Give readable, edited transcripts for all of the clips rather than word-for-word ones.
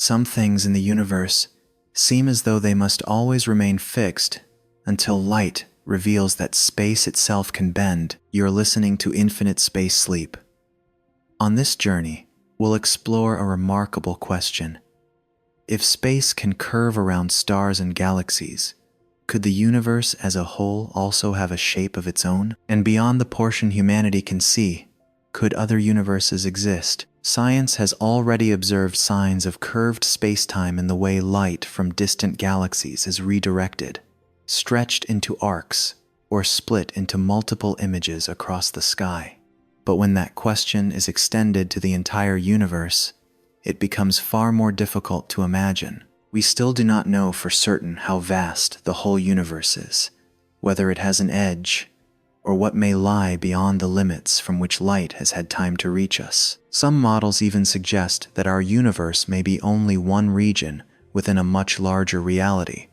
Some things in the universe seem as though they must always remain fixed until light reveals that space itself can bend. You're listening to Infinite Space Sleep. On this journey, we'll explore a remarkable question. If space can curve around stars and galaxies, could the universe as a whole also have a shape of its own? And beyond the portion humanity can see, could other universes exist? Science has already observed signs of curved spacetime in the way light from distant galaxies is redirected, stretched into arcs, or split into multiple images across the sky. But when that question is extended to the entire universe, it becomes far more difficult to imagine. We still do not know for certain how vast the whole universe is, whether it has an edge, or what may lie beyond the limits from which light has had time to reach us. Some models even suggest that our universe may be only one region within a much larger reality,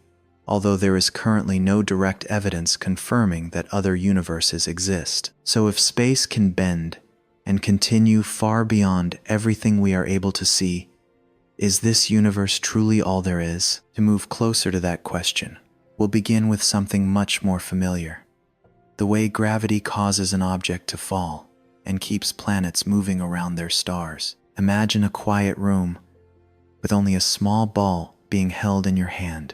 although there is currently no direct evidence confirming that other universes exist. So if space can bend and continue far beyond everything we are able to see, is this universe truly all there is? To move closer to that question, we'll begin with something much more familiar. The way gravity causes an object to fall and keeps planets moving around their stars. Imagine a quiet room with only a small ball being held in your hand.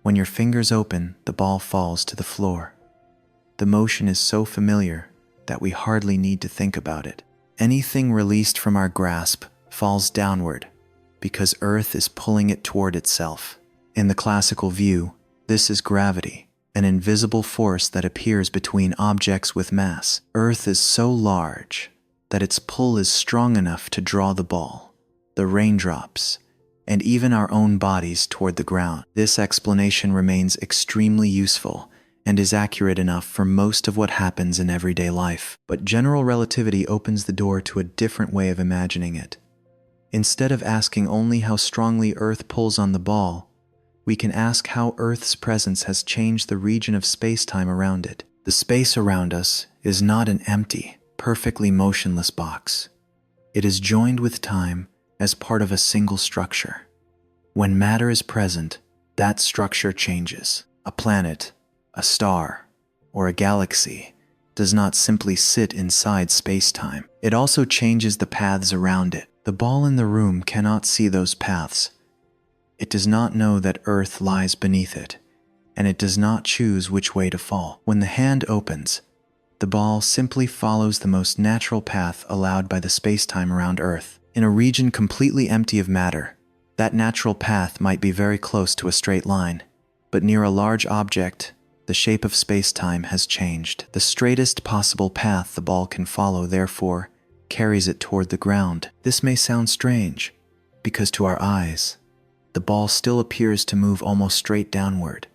When your fingers open, the ball falls to the floor. The motion is so familiar that we hardly need to think about it. Anything released from our grasp falls downward because Earth is pulling it toward itself. In the classical view, this is gravity, an invisible force that appears between objects with mass. Earth is so large that its pull is strong enough to draw the ball, the raindrops, and even our own bodies toward the ground. This explanation remains extremely useful and is accurate enough for most of what happens in everyday life. But general relativity opens the door to a different way of imagining it. Instead of asking only how strongly Earth pulls on the ball, we can ask how Earth's presence has changed the region of space-time around it. The space around us is not an empty, perfectly motionless box. It is joined with time as part of a single structure. When matter is present, that structure changes. A planet, a star, or a galaxy does not simply sit inside space-time. It also changes the paths around it. The ball in the room cannot see those paths. It does not know that Earth lies beneath it, and it does not choose which way to fall. When the hand opens, the ball simply follows the most natural path allowed by the space-time around Earth. In a region completely empty of matter, that natural path might be very close to a straight line, but near a large object, the shape of space-time has changed. The straightest possible path the ball can follow, therefore, carries it toward the ground. This may sound strange, because to our eyes, the ball still appears to move almost straight downward.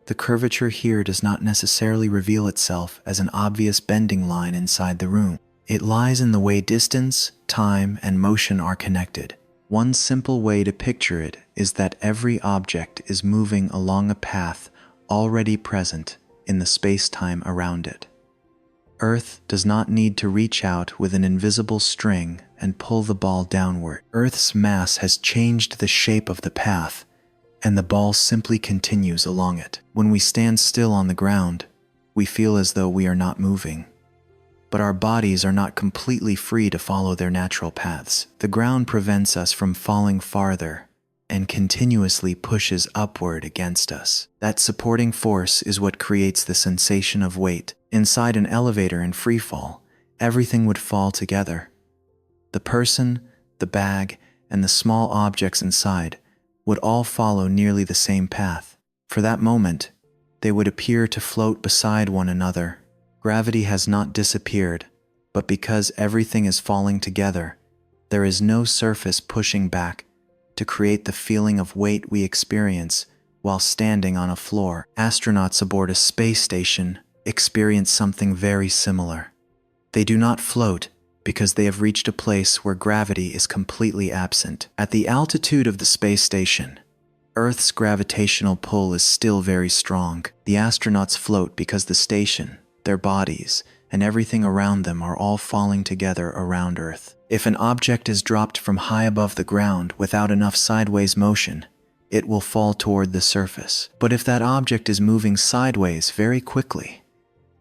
The curvature here does not necessarily reveal itself as an obvious bending line inside the room. It lies in the way distance, time, and motion are connected. One simple way to picture it is that every object is moving along a path already present in the space-time around it. Earth does not need to reach out with an invisible string and pull the ball downward. Earth's mass has changed the shape of the path, and the ball simply continues along it. When we stand still on the ground, we feel as though we are not moving. But our bodies are not completely free to follow their natural paths. The ground prevents us from falling farther and continuously pushes upward against us. That supporting force is what creates the sensation of weight. Inside an elevator in freefall, everything would fall together. The person, the bag, and the small objects inside would all follow nearly the same path. For that moment, they would appear to float beside one another. Gravity has not disappeared, but because everything is falling together, there is no surface pushing back to create the feeling of weight we experience while standing on a floor. Astronauts aboard a space station experience something very similar. They do not float because they have reached a place where gravity is completely absent. At the altitude of the space station, Earth's gravitational pull is still very strong. The astronauts float because the station, their bodies, and everything around them are all falling together around Earth. If an object is dropped from high above the ground without enough sideways motion, it will fall toward the surface. But if that object is moving sideways very quickly,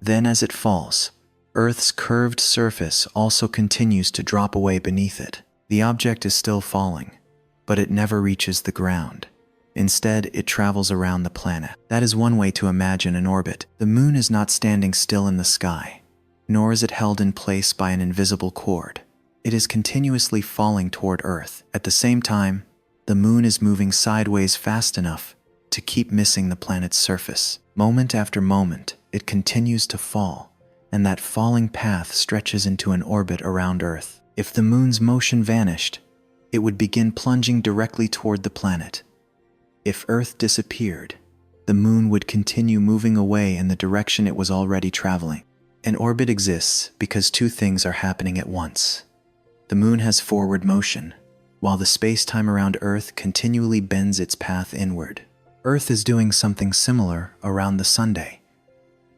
then as it falls, Earth's curved surface also continues to drop away beneath it. The object is still falling, but it never reaches the ground. Instead, it travels around the planet. That is one way to imagine an orbit. The moon is not standing still in the sky, nor is it held in place by an invisible cord. It is continuously falling toward Earth. At the same time, the moon is moving sideways fast enough to keep missing the planet's surface. Moment after moment, it continues to fall, and that falling path stretches into an orbit around Earth. If the moon's motion vanished, it would begin plunging directly toward the planet. If Earth disappeared, the moon would continue moving away in the direction it was already traveling. An orbit exists because two things are happening at once. The moon has forward motion, while the space-time around Earth continually bends its path inward. Earth is doing something similar around the Sunday.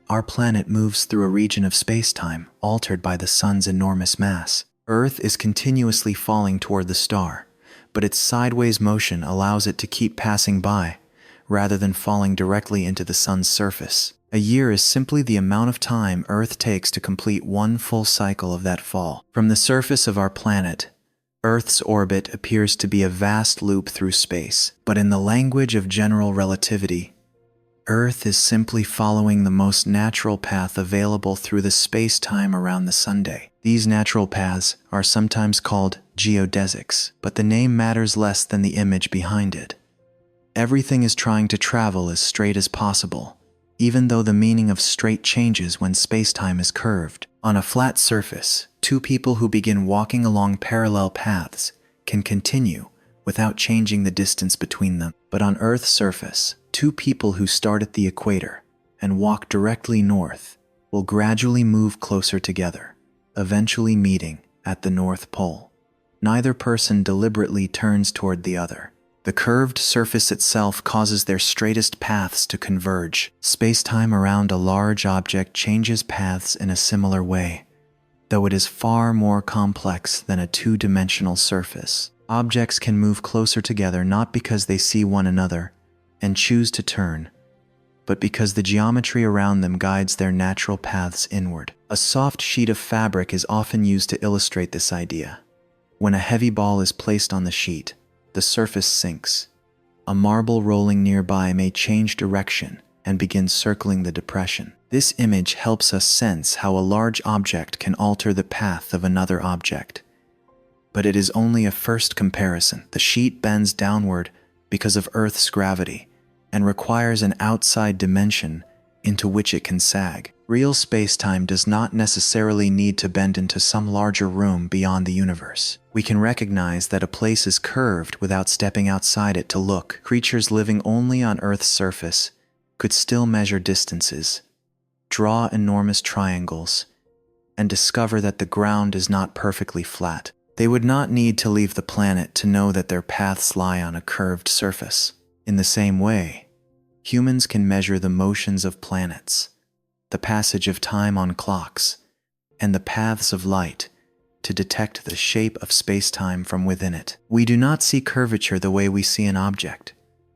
Our planet moves through a region of space-time altered by the sun's enormous mass. Earth is continuously falling toward the star, but its sideways motion allows it to keep passing by, rather than falling directly into the sun's surface. A year is simply the amount of time Earth takes to complete one full cycle of that fall. From the surface of our planet, Earth's orbit appears to be a vast loop through space, but in the language of general relativity, Earth is simply following the most natural path available through the space-time around the Sunday. These natural paths are sometimes called geodesics, but the name matters less than the image behind it. Everything is trying to travel as straight as possible, even though the meaning of straight changes when space-time is curved. On a flat surface, two people who begin walking along parallel paths can continue without changing the distance between them. But on Earth's surface, two people who start at the equator and walk directly north will gradually move closer together, eventually meeting at the North Pole. Neither person deliberately turns toward the other. The curved surface itself causes their straightest paths to converge. Space-time around a large object changes paths in a similar way, though it is far more complex than a two-dimensional surface. Objects can move closer together not because they see one another and choose to turn, but because the geometry around them guides their natural paths inward. A soft sheet of fabric is often used to illustrate this idea. When a heavy ball is placed on the sheet, the surface sinks. A marble rolling nearby may change direction and begin circling the depression. This image helps us sense how a large object can alter the path of another object. But it is only a first comparison. The sheet bends downward because of Earth's gravity and requires an outside dimension into which it can sag. Real space-time does not necessarily need to bend into some larger room beyond the universe. We can recognize that a place is curved without stepping outside it to look. Creatures living only on Earth's surface could still measure distances, draw enormous triangles, and discover that the ground is not perfectly flat. They would not need to leave the planet to know that their paths lie on a curved surface. In the same way, humans can measure the motions of planets, the passage of time on clocks, and the paths of light to detect the shape of space-time from within it. We do not see curvature the way we see an object,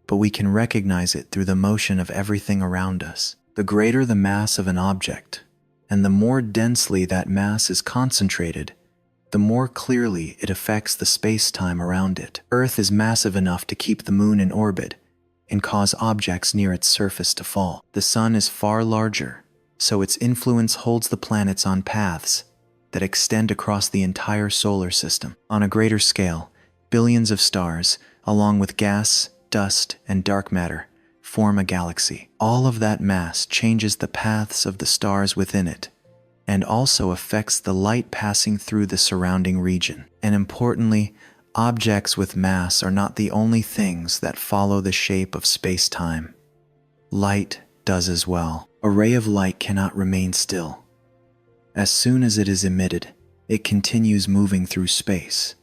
but we can recognize it through the motion of everything around us. The greater the mass of an object, and the more densely that mass is concentrated, the more clearly it affects the space-time around it. Earth is massive enough to keep the moon in orbit and cause objects near its surface to fall. The sun is far larger, so its influence holds the planets on paths that extend across the entire solar system. On a greater scale, billions of stars, along with gas, dust, and dark matter, form a galaxy. All of that mass changes the paths of the stars within it, and also affects the light passing through the surrounding region. And importantly, objects with mass are not the only things that follow the shape of space-time. Light does as well. A ray of light cannot remain still. As soon as it is emitted, it continues moving through space.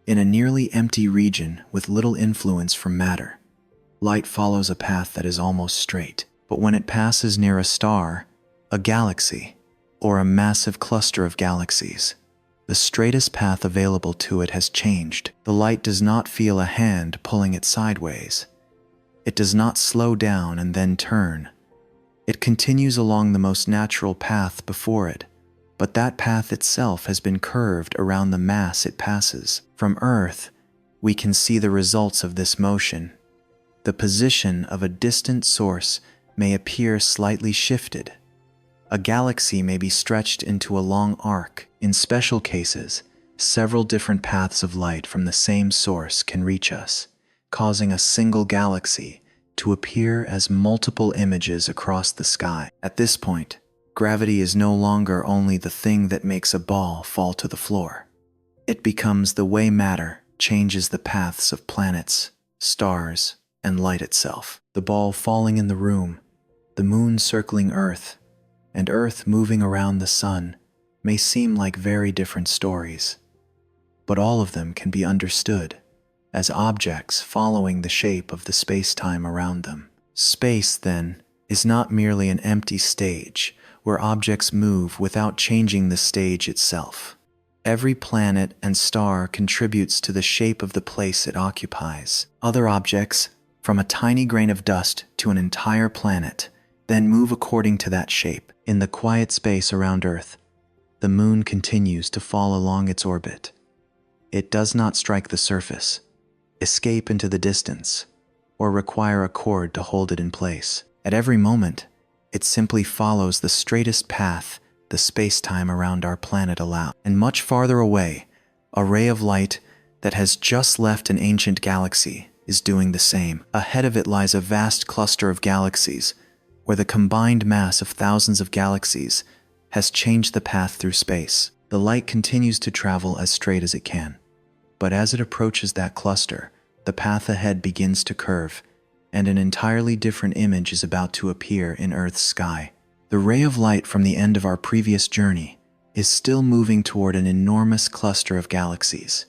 In a nearly empty region with little influence from matter, light follows a path that is almost straight. But when it passes near a star, a galaxy, or a massive cluster of galaxies, The straightest path available to it has changed. The light does not feel a hand pulling it sideways. It does not slow down and then turn. It continues along the most natural path before it, but that path itself has been curved around the mass it passes. From Earth, we can see the results of this motion. The position of a distant source may appear slightly shifted. A galaxy may be stretched into a long arc. In special cases, several different paths of light from the same source can reach us, causing a single galaxy to appear as multiple images across the sky. At this point, gravity is no longer only the thing that makes a ball fall to the floor. It becomes the way matter changes the paths of planets, stars, and light itself. The ball falling in the room, the moon circling Earth, and Earth moving around the sun may seem like very different stories, but all of them can be understood as objects following the shape of the space-time around them. Space, then, is not merely an empty stage where objects move without changing the stage itself. Every planet and star contributes to the shape of the place it occupies. Other objects, from a tiny grain of dust to an entire planet, then move according to that shape. In the quiet space around Earth, the moon continues to fall along its orbit. It does not strike the surface, escape into the distance, or require a cord to hold it in place. At every moment, it simply follows the straightest path the space-time around our planet allows. And much farther away, a ray of light that has just left an ancient galaxy is doing the same. Ahead of it lies a vast cluster of galaxies, where the combined mass of thousands of galaxies has changed the path through space. The light continues to travel as straight as it can, but as it approaches that cluster, the path ahead begins to curve, and an entirely different image is about to appear in Earth's sky. The ray of light from the end of our previous journey is still moving toward an enormous cluster of galaxies.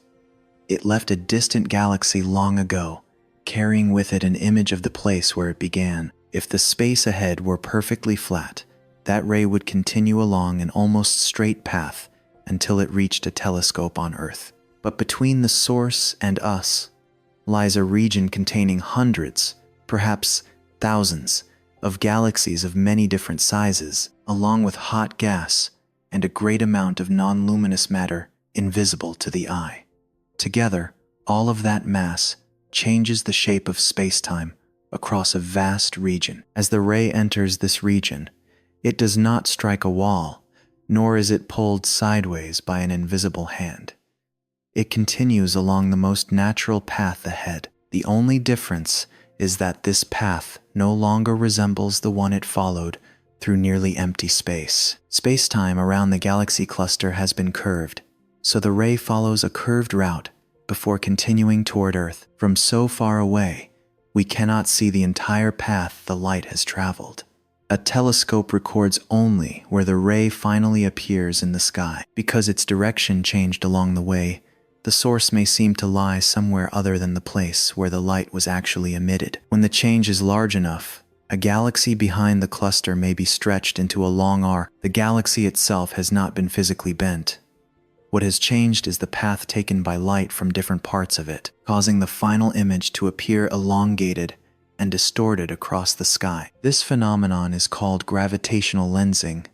It left a distant galaxy long ago, carrying with it an image of the place where it began. If the space ahead were perfectly flat, that ray would continue along an almost straight path until it reached a telescope on Earth. But between the source and us lies a region containing hundreds, perhaps thousands, of galaxies of many different sizes, along with hot gas and a great amount of non-luminous matter invisible to the eye. Together, all of that mass changes the shape of space-time across a vast region. As the ray enters this region, it does not strike a wall, nor is it pulled sideways by an invisible hand. It continues along the most natural path ahead. The only difference is that this path no longer resembles the one it followed through nearly empty space. Space-time around the galaxy cluster has been curved, so the ray follows a curved route before continuing toward Earth. From so far away, we cannot see the entire path the light has traveled. A telescope records only where the ray finally appears in the sky. Because its direction changed along the way, the source may seem to lie somewhere other than the place where the light was actually emitted. When the change is large enough, a galaxy behind the cluster may be stretched into a long arc. The galaxy itself has not been physically bent. What has changed is the path taken by light from different parts of it, causing the final image to appear elongated and distorted across the sky. This phenomenon is called gravitational lensing.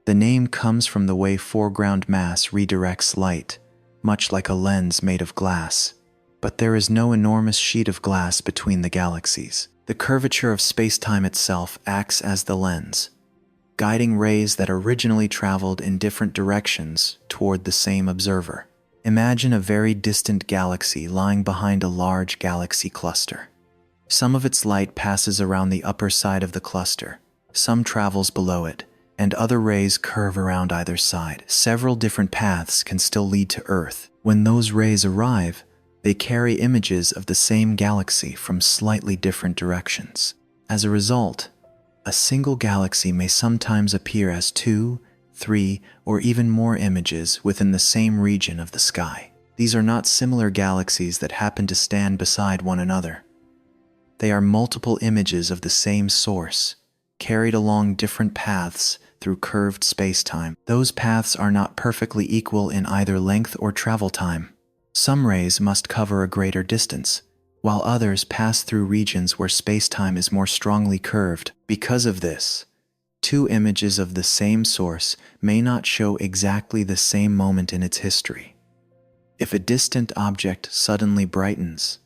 The name comes from the way foreground mass redirects light, much like a lens made of glass. But there is no enormous sheet of glass between the galaxies. The curvature of space-time itself acts as the lens, guiding rays that originally traveled in different directions toward the same observer. Imagine a very distant galaxy lying behind a large galaxy cluster. Some of its light passes around the upper side of the cluster, some travels below it, and other rays curve around either side. Several different paths can still lead to Earth. When those rays arrive, they carry images of the same galaxy from slightly different directions. As a result, a single galaxy may sometimes appear as 2, 3, or even more images within the same region of the sky. These are not similar galaxies that happen to stand beside one another. They are multiple images of the same source, carried along different paths through curved spacetime. Those paths are not perfectly equal in either length or travel time. Some rays must cover a greater distance, while others pass through regions where spacetime is more strongly curved. Because of this, two images of the same source may not show exactly the same moment in its history. If a distant object suddenly brightens,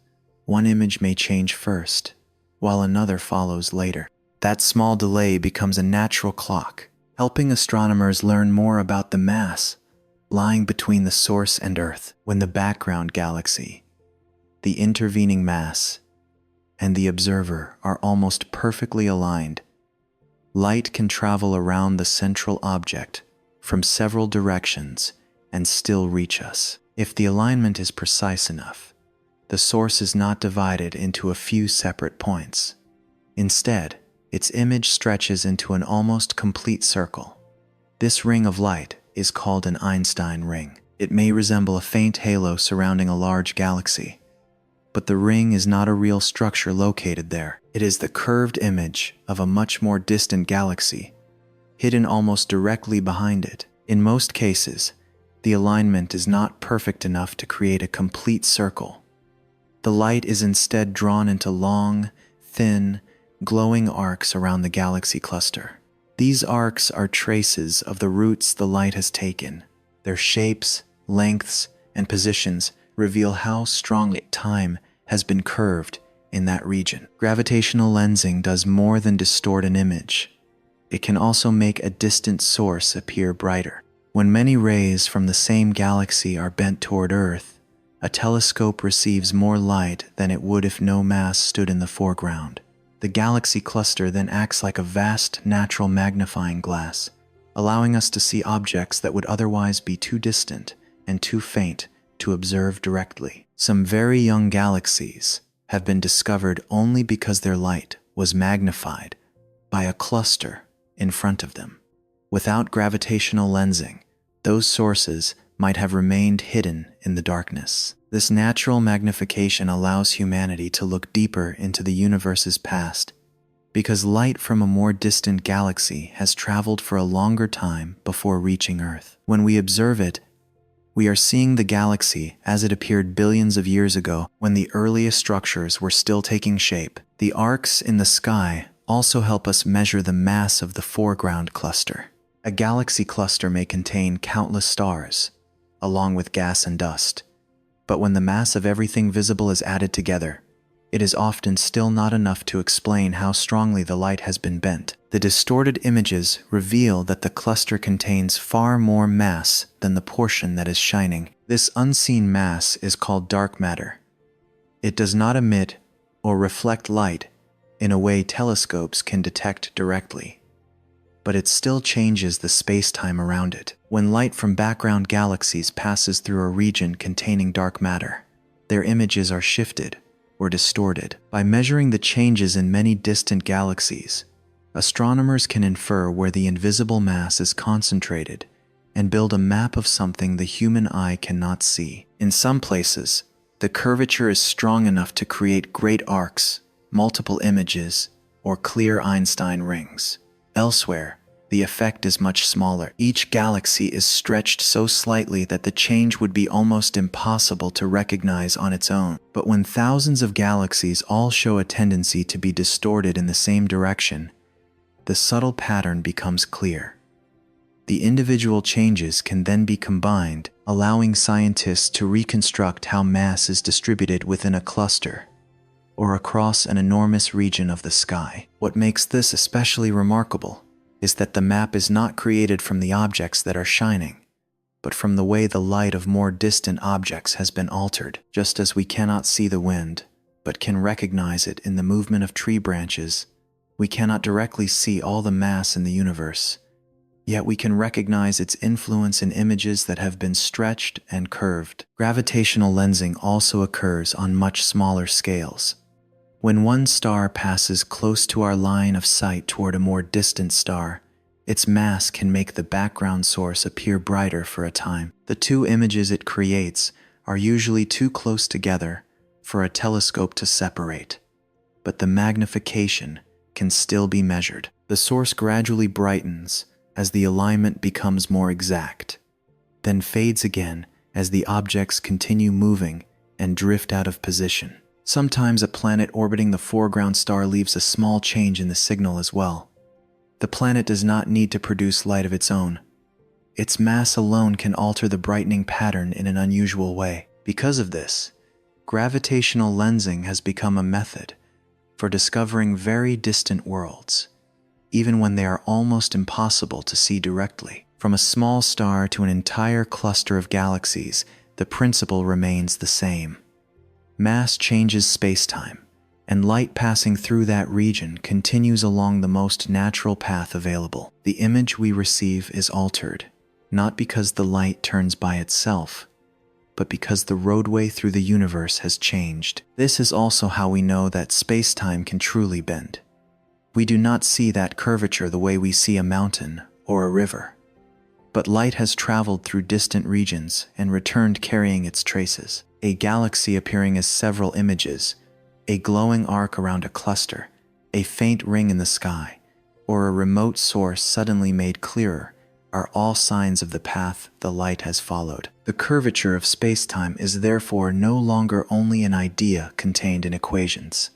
one image may change first, while another follows later. That small delay becomes a natural clock, helping astronomers learn more about the mass lying between the source and Earth. When the background galaxy, the intervening mass, and the observer are almost perfectly aligned, light can travel around the central object from several directions and still reach us. If the alignment is precise enough, the source is not divided into a few separate points. Instead, its image stretches into an almost complete circle. This ring of light is called an Einstein ring. It may resemble a faint halo surrounding a large galaxy, but the ring is not a real structure located there. It is the curved image of a much more distant galaxy, hidden almost directly behind it. In most cases, the alignment is not perfect enough to create a complete circle. The light is instead drawn into long, thin, glowing arcs around the galaxy cluster. These arcs are traces of the routes the light has taken. Their shapes, lengths, and positions reveal how strongly time has been curved in that region. Gravitational lensing does more than distort an image. It can also make a distant source appear brighter. When many rays from the same galaxy are bent toward Earth, a telescope receives more light than it would if no mass stood in the foreground. The galaxy cluster then acts like a vast natural magnifying glass, allowing us to see objects that would otherwise be too distant and too faint to observe directly. Some very young galaxies have been discovered only because their light was magnified by a cluster in front of them. Without gravitational lensing, those sources might have remained hidden in the darkness. This natural magnification allows humanity to look deeper into the universe's past, because light from a more distant galaxy has traveled for a longer time before reaching Earth. When we observe it, we are seeing the galaxy as it appeared billions of years ago, when the earliest structures were still taking shape. The arcs in the sky also help us measure the mass of the foreground cluster. A galaxy cluster may contain countless stars, along with gas and dust. But when the mass of everything visible is added together, it is often still not enough to explain how strongly the light has been bent. The distorted images reveal that the cluster contains far more mass than the portion that is shining. This unseen mass is called dark matter. It does not emit or reflect light in a way telescopes can detect directly, but it still changes the space-time around it. When light from background galaxies passes through a region containing dark matter, their images are shifted or distorted. By measuring the changes in many distant galaxies, astronomers can infer where the invisible mass is concentrated and build a map of something the human eye cannot see. In some places, the curvature is strong enough to create great arcs, multiple images, or clear Einstein rings. Elsewhere, the effect is much smaller. Each galaxy is stretched so slightly that the change would be almost impossible to recognize on its own. But when thousands of galaxies all show a tendency to be distorted in the same direction, the subtle pattern becomes clear. The individual changes can then be combined, allowing scientists to reconstruct how mass is distributed within a cluster or across an enormous region of the sky. What makes this especially remarkable is that the map is not created from the objects that are shining, but from the way the light of more distant objects has been altered. Just as we cannot see the wind, but can recognize it in the movement of tree branches, we cannot directly see all the mass in the universe, yet we can recognize its influence in images that have been stretched and curved. Gravitational lensing also occurs on much smaller scales. When one star passes close to our line of sight toward a more distant star, its mass can make the background source appear brighter for a time. The two images it creates are usually too close together for a telescope to separate, but the magnification can still be measured. The source gradually brightens as the alignment becomes more exact, then fades again as the objects continue moving and drift out of position. Sometimes a planet orbiting the foreground star leaves a small change in the signal as well. The planet does not need to produce light of its own. Its mass alone can alter the brightening pattern in an unusual way. Because of this, gravitational lensing has become a method for discovering very distant worlds, even when they are almost impossible to see directly. From a small star to an entire cluster of galaxies, the principle remains the same. Mass changes spacetime, and light passing through that region continues along the most natural path available. The image we receive is altered, not because the light turns by itself, but because the roadway through the universe has changed. This is also how we know that spacetime can truly bend. We do not see that curvature the way we see a mountain or a river, but light has traveled through distant regions and returned carrying its traces. A galaxy appearing as several images, a glowing arc around a cluster, a faint ring in the sky, or a remote source suddenly made clearer, are all signs of the path the light has followed. The curvature of spacetime is therefore no longer only an idea contained in equations.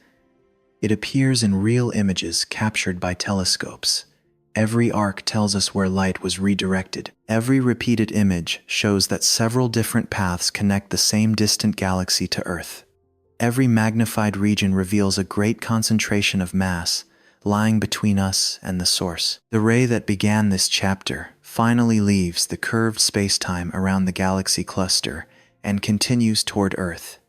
It appears in real images captured by telescopes. Every arc tells us where light was redirected. Every repeated image shows that several different paths connect the same distant galaxy to Earth. Every magnified region reveals a great concentration of mass lying between us and the source. The ray that began this chapter finally leaves the curved spacetime around the galaxy cluster and continues toward Earth.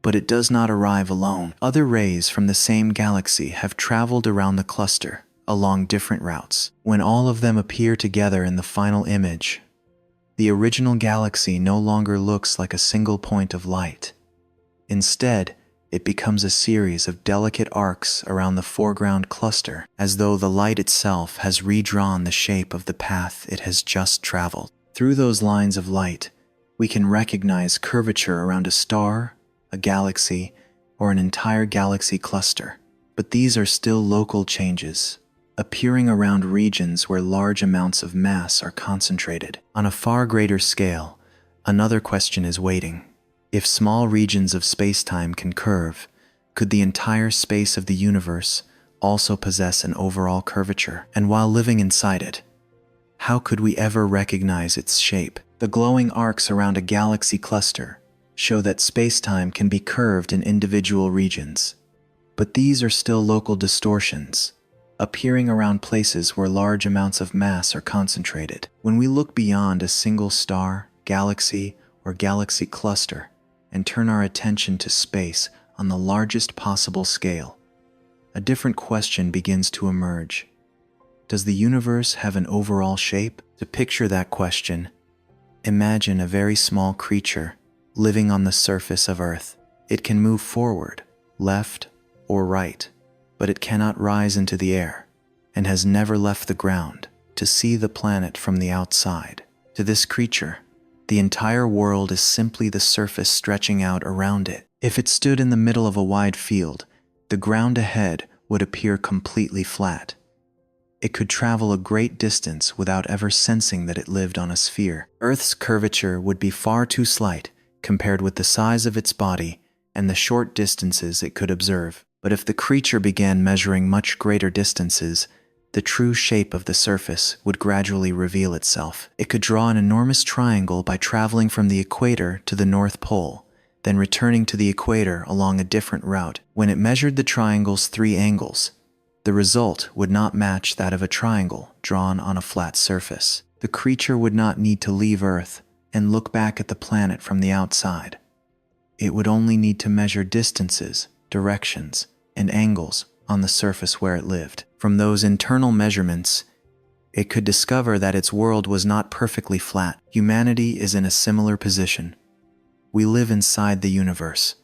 But it does not arrive alone. Other rays from the same galaxy have traveled around the cluster along different routes. When all of them appear together in the final image, the original galaxy no longer looks like a single point of light. Instead, it becomes a series of delicate arcs around the foreground cluster, as though the light itself has redrawn the shape of the path it has just traveled. Through those lines of light, we can recognize curvature around a star, a galaxy, or an entire galaxy cluster. But these are still local changes, appearing around regions where large amounts of mass are concentrated. On a far greater scale, another question is waiting. If small regions of spacetime can curve, could the entire space of the universe also possess an overall curvature? And while living inside it, how could we ever recognize its shape? The glowing arcs around a galaxy cluster show that spacetime can be curved in individual regions. But these are still local distortions, appearing around places where large amounts of mass are concentrated. When we look beyond a single star, galaxy, or galaxy cluster and turn our attention to space on the largest possible scale, a different question begins to emerge. Does the universe have an overall shape? To picture that question, imagine a very small creature living on the surface of Earth. It can move forward, left, or right, but it cannot rise into the air and has never left the ground to see the planet from the outside. To this creature, the entire world is simply the surface stretching out around it. If it stood in the middle of a wide field, the ground ahead would appear completely flat. It could travel a great distance without ever sensing that it lived on a sphere. Earth's curvature would be far too slight compared with the size of its body and the short distances it could observe. But if the creature began measuring much greater distances, the true shape of the surface would gradually reveal itself. It could draw an enormous triangle by traveling from the equator to the North Pole, then returning to the equator along a different route. When it measured the triangle's 3 angles, the result would not match that of a triangle drawn on a flat surface. The creature would not need to leave Earth and look back at the planet from the outside. It would only need to measure distances, directions, and angles on the surface where it lived. From those internal measurements, it could discover that its world was not perfectly flat. Humanity is in a similar position. We live inside the universe,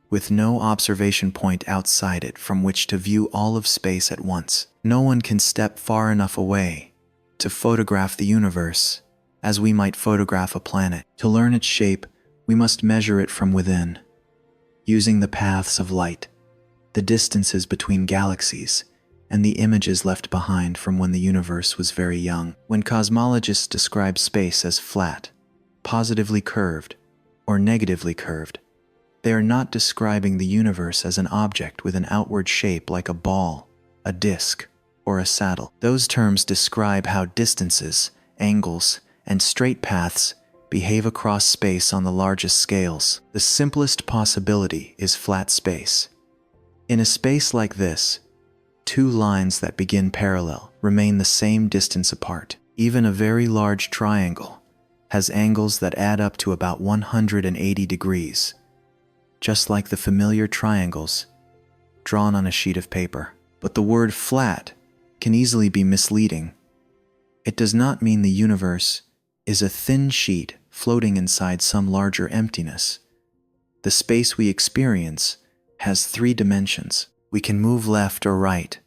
with no observation point outside it from which to view all of space at once. No one can step far enough away to photograph the universe as we might photograph a planet. To learn its shape, we must measure it from within, using the paths of light, the distances between galaxies, and the images left behind from when the universe was very young. When cosmologists describe space as flat, positively curved, or negatively curved, they are not describing the universe as an object with an outward shape like a ball, a disk, or a saddle. Those terms describe how distances, angles, and straight paths behave across space on the largest scales. The simplest possibility is flat space. In a space like this, two lines that begin parallel remain the same distance apart. Even a very large triangle has angles that add up to about 180 degrees, just like the familiar triangles drawn on a sheet of paper. But the word flat can easily be misleading. It does not mean the universe is a thin sheet floating inside some larger emptiness. The space we experience has 3 dimensions. We can move left or right,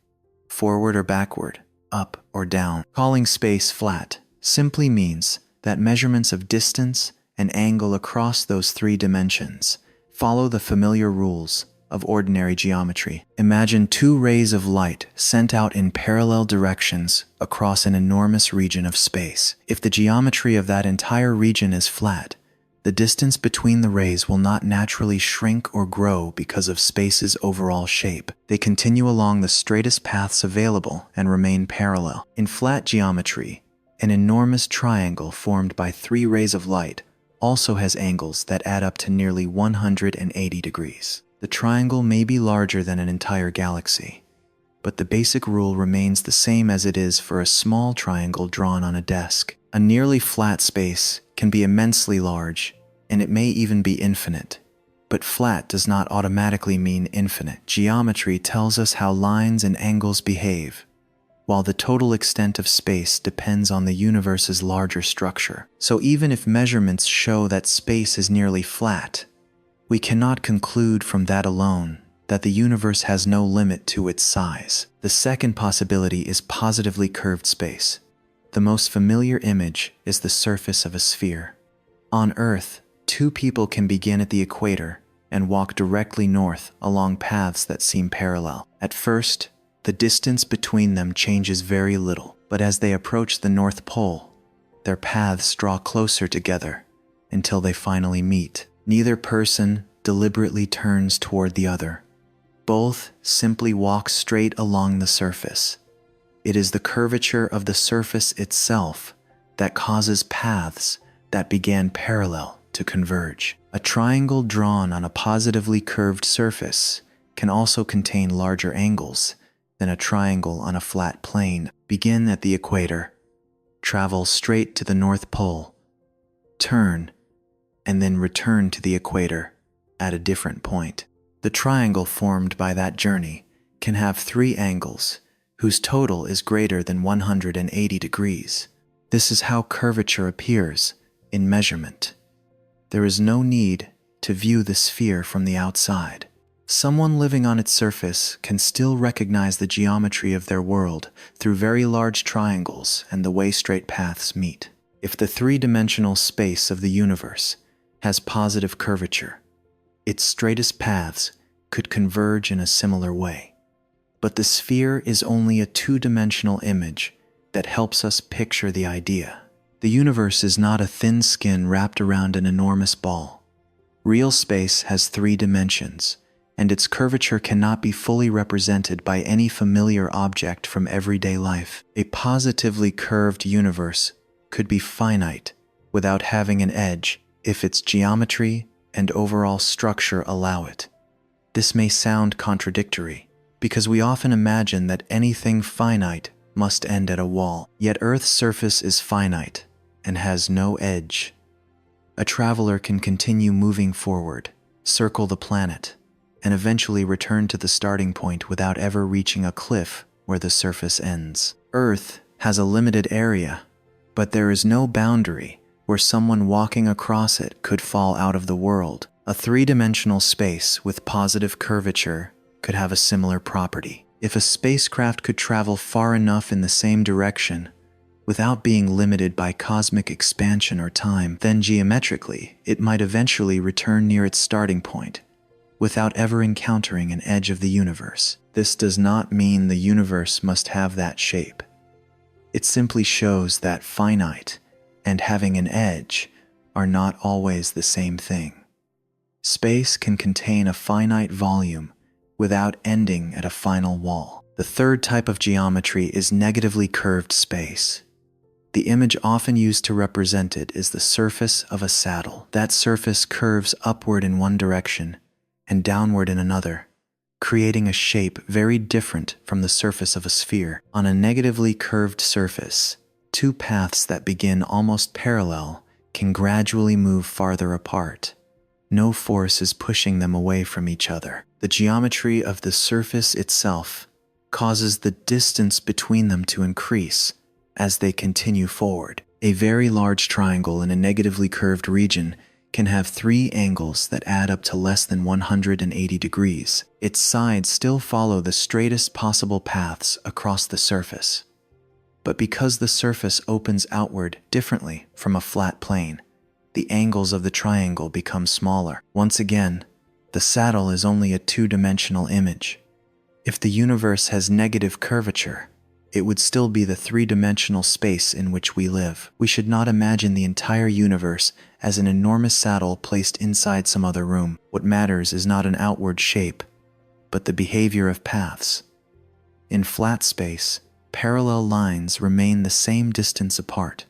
forward or backward, up or down. Calling space flat simply means that measurements of distance and angle across those 3 dimensions follow the familiar rules of ordinary geometry. Imagine 2 rays of light sent out in parallel directions across an enormous region of space. If the geometry of that entire region is flat, the distance between the rays will not naturally shrink or grow because of space's overall shape. They continue along the straightest paths available and remain parallel. In flat geometry, an enormous triangle formed by 3 rays of light also has angles that add up to nearly 180 degrees. The triangle may be larger than an entire galaxy, but the basic rule remains the same as it is for a small triangle drawn on a desk. A nearly flat space can be immensely large, and it may even be infinite. But flat does not automatically mean infinite. Geometry tells us how lines and angles behave, while the total extent of space depends on the universe's larger structure. So even if measurements show that space is nearly flat, we cannot conclude from that alone that the universe has no limit to its size. The second possibility is positively curved space. The most familiar image is the surface of a sphere. On Earth, 2 people can begin at the equator and walk directly north along paths that seem parallel. At first, the distance between them changes very little, but as they approach the North Pole, their paths draw closer together until they finally meet. Neither person deliberately turns toward the other. Both simply walk straight along the surface. It is the curvature of the surface itself that causes paths that began parallel to converge. A triangle drawn on a positively curved surface can also contain larger angles than a triangle on a flat plane. Begin at the equator, travel straight to the North Pole, turn, and then return to the equator at a different point. The triangle formed by that journey can have 3 angles whose total is greater than 180 degrees. This is how curvature appears in measurement. There is no need to view the sphere from the outside. Someone living on its surface can still recognize the geometry of their world through very large triangles and the way straight paths meet. If the 3-dimensional space of the universe has positive curvature, its straightest paths could converge in a similar way. But the sphere is only a 2-dimensional image that helps us picture the idea. The universe is not a thin skin wrapped around an enormous ball. Real space has 3 dimensions, and its curvature cannot be fully represented by any familiar object from everyday life. A positively curved universe could be finite without having an edge if its geometry and overall structure allow it. This may sound contradictory, because we often imagine that anything finite must end at a wall. Yet Earth's surface is finite and has no edge. A traveler can continue moving forward, circle the planet, and eventually return to the starting point without ever reaching a cliff where the surface ends. Earth has a limited area, but there is no boundary where someone walking across it could fall out of the world. A 3-dimensional space with positive curvature could have a similar property. If a spacecraft could travel far enough in the same direction without being limited by cosmic expansion or time, then geometrically it might eventually return near its starting point, without ever encountering an edge of the universe. This does not mean the universe must have that shape. It simply shows that finite and having an edge are not always the same thing. Space can contain a finite volume without ending at a final wall. The third type of geometry is negatively curved space. The image often used to represent it is the surface of a saddle. That surface curves upward in one direction and downward in another, creating a shape very different from the surface of a sphere. On a negatively curved surface, two paths that begin almost parallel can gradually move farther apart. No force is pushing them away from each other. The geometry of the surface itself causes the distance between them to increase as they continue forward. A very large triangle in a negatively curved region can have three angles that add up to less than 180 degrees. Its sides still follow the straightest possible paths across the surface. But because the surface opens outward differently from a flat plane, the angles of the triangle become smaller. Once again, the saddle is only a two-dimensional image. If the universe has negative curvature, it would still be the three-dimensional space in which we live. We should not imagine the entire universe as an enormous saddle placed inside some other room. What matters is not an outward shape, but the behavior of paths. In flat space, parallel lines remain the same distance apart.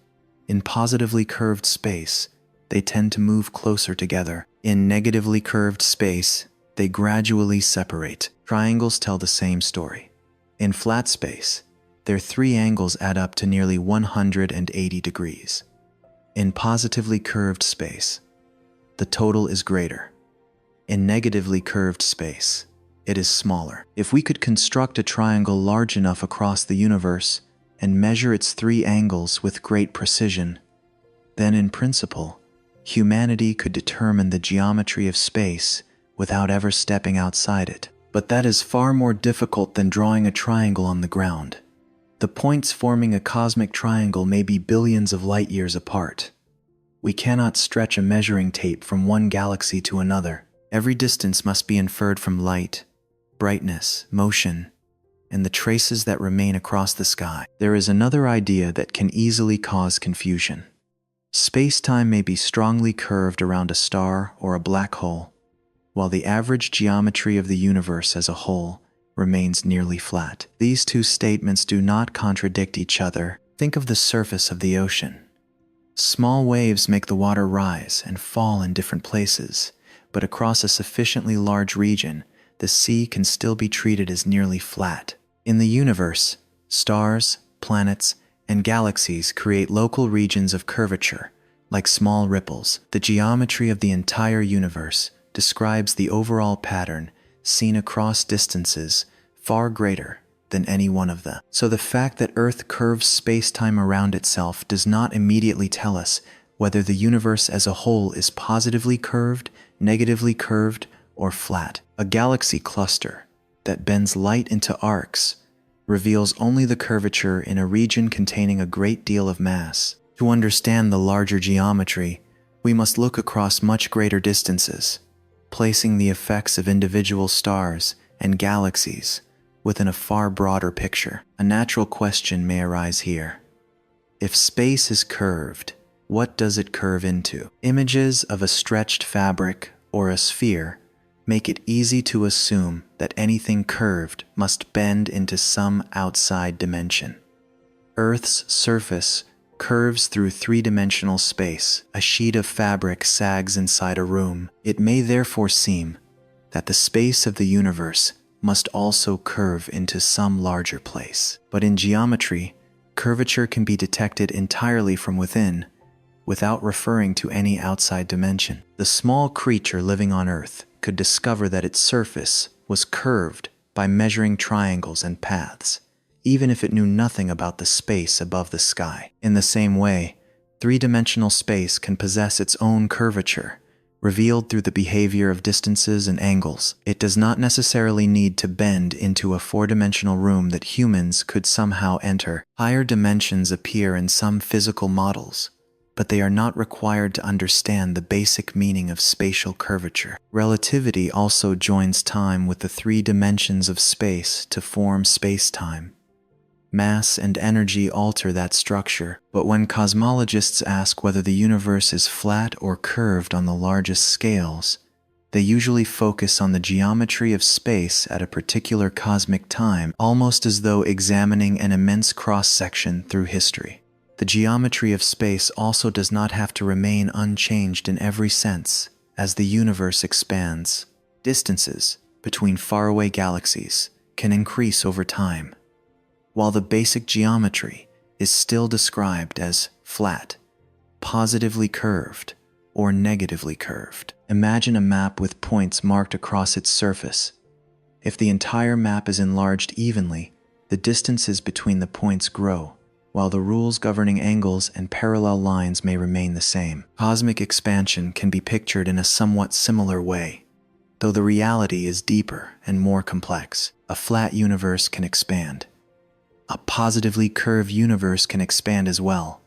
In positively curved space, they tend to move closer together. In negatively curved space, they gradually separate. Triangles tell the same story. In flat space, their three angles add up to nearly 180 degrees. In positively curved space, the total is greater. In negatively curved space, it is smaller. If we could construct a triangle large enough across the universe and measure its three angles with great precision, then in principle, humanity could determine the geometry of space without ever stepping outside it. But that is far more difficult than drawing a triangle on the ground. The points forming a cosmic triangle may be billions of light years apart. We cannot stretch a measuring tape from one galaxy to another. Every distance must be inferred from light, brightness, motion, and the traces that remain across the sky. There is another idea that can easily cause confusion. Spacetime may be strongly curved around a star or a black hole, while the average geometry of the universe as a whole remains nearly flat. These two statements do not contradict each other. Think of the surface of the ocean. Small waves make the water rise and fall in different places, but across a sufficiently large region, the sea can still be treated as nearly flat. In the universe, stars, planets, and galaxies create local regions of curvature, like small ripples. The geometry of the entire universe describes the overall pattern seen across distances far greater than any one of them. So the fact that Earth curves space-time around itself does not immediately tell us whether the universe as a whole is positively curved, negatively curved, or flat. A galaxy cluster that bends light into arcs reveals only the curvature in a region containing a great deal of mass. To understand the larger geometry, we must look across much greater distances, placing the effects of individual stars and galaxies within a far broader picture. A natural question may arise here. If space is curved, what does it curve into? Images of a stretched fabric or a sphere make it easy to assume that anything curved must bend into some outside dimension. Earth's surface curves through three-dimensional space. A sheet of fabric sags inside a room. It may therefore seem that the space of the universe must also curve into some larger place. But in geometry, curvature can be detected entirely from within, without referring to any outside dimension. The small creature living on Earth could discover that its surface was curved by measuring triangles and paths, even if it knew nothing about the space above the sky. In the same way, three-dimensional space can possess its own curvature, revealed through the behavior of distances and angles. It does not necessarily need to bend into a four-dimensional room that humans could somehow enter. Higher dimensions appear in some physical models, but they are not required to understand the basic meaning of spatial curvature. Relativity also joins time with the three dimensions of space to form spacetime. Mass and energy alter that structure, but when cosmologists ask whether the universe is flat or curved on the largest scales, they usually focus on the geometry of space at a particular cosmic time, almost as though examining an immense cross-section through history. The geometry of space also does not have to remain unchanged in every sense. As the universe expands, distances between faraway galaxies can increase over time, while the basic geometry is still described as flat, positively curved, or negatively curved. Imagine a map with points marked across its surface. If the entire map is enlarged evenly, the distances between the points grow, while the rules governing angles and parallel lines may remain the same. Cosmic expansion can be pictured in a somewhat similar way, though the reality is deeper and more complex. A flat universe can expand. A positively curved universe can expand as well,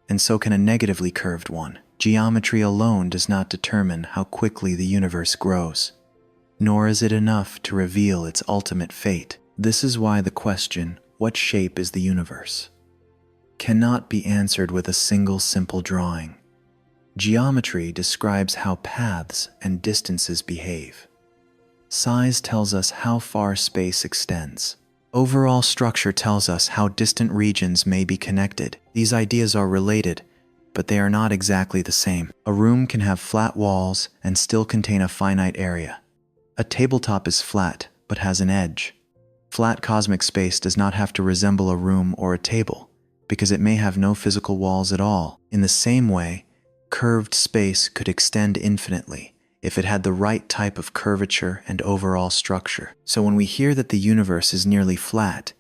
and so can a negatively curved one. Geometry alone does not determine how quickly the universe grows, nor is it enough to reveal its ultimate fate. This is why the question, "What shape is the universe?" cannot be answered with a single simple drawing. Geometry describes how paths and distances behave. Size tells us how far space extends. Overall structure tells us how distant regions may be connected. These ideas are related, but they are not exactly the same. A room can have flat walls and still contain a finite area. A tabletop is flat, but has an edge. Flat cosmic space does not have to resemble a room or a table, because it may have no physical walls at all. In the same way, curved space could extend infinitely if it had the right type of curvature and overall structure. So when we hear that the universe is nearly flat,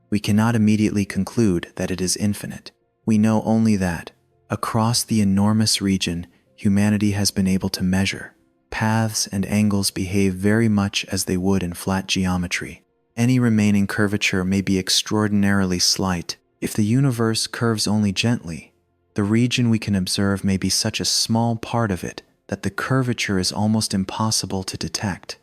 we cannot immediately conclude that it is infinite. We know only that, across the enormous region humanity has been able to measure, paths and angles behave very much as they would in flat geometry. Any remaining curvature may be extraordinarily slight. If the universe curves only gently, the region we can observe may be such a small part of it that the curvature is almost impossible to detect.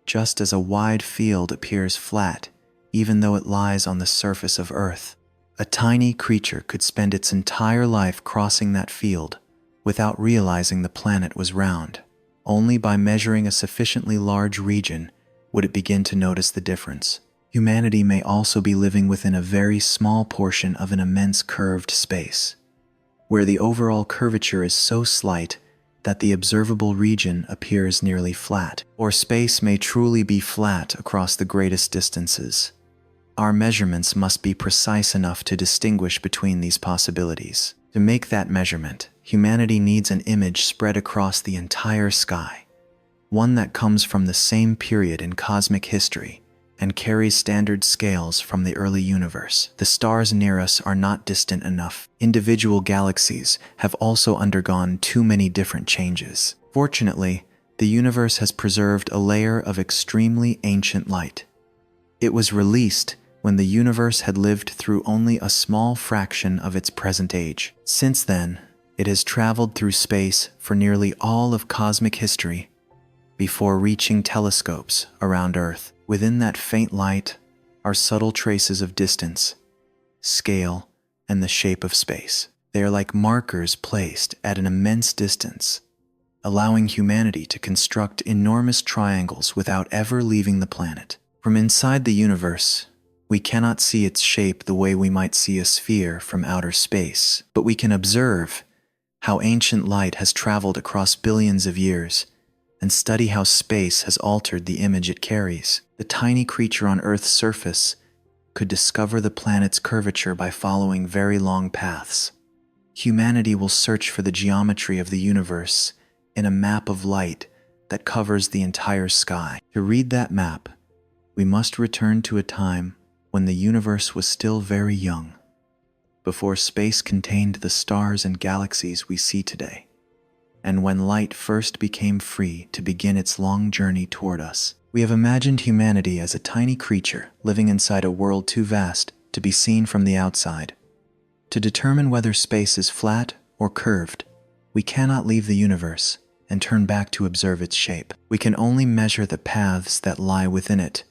Just as a wide field appears flat, even though it lies on the surface of Earth, a tiny creature could spend its entire life crossing that field without realizing the planet was round. Only by measuring a sufficiently large region would it begin to notice the difference. Humanity may also be living within a very small portion of an immense curved space, where the overall curvature is so slight that the observable region appears nearly flat, or space may truly be flat across the greatest distances. Our measurements must be precise enough to distinguish between these possibilities. To make that measurement, humanity needs an image spread across the entire sky, one that comes from the same period in cosmic history and carries standard scales from the early universe. The stars near us are not distant enough. Individual galaxies have also undergone too many different changes. Fortunately, the universe has preserved a layer of extremely ancient light. It was released when the universe had lived through only a small fraction of its present age. Since then, it has traveled through space for nearly all of cosmic history before reaching telescopes around Earth. Within that faint light are subtle traces of distance, scale, and the shape of space. They are like markers placed at an immense distance, allowing humanity to construct enormous triangles without ever leaving the planet. From inside the universe, we cannot see its shape the way we might see a sphere from outer space, but we can observe how ancient light has traveled across billions of years and study how space has altered the image it carries. The tiny creature on Earth's surface could discover the planet's curvature by following very long paths. Humanity will search for the geometry of the universe in a map of light that covers the entire sky. To read that map, we must return to a time when the universe was still very young, before space contained the stars and galaxies we see today, and when light first became free to begin its long journey toward us. We have imagined humanity as a tiny creature living inside a world too vast to be seen from the outside. To determine whether space is flat or curved, we cannot leave the universe and turn back to observe its shape. We can only measure the paths that lie within it,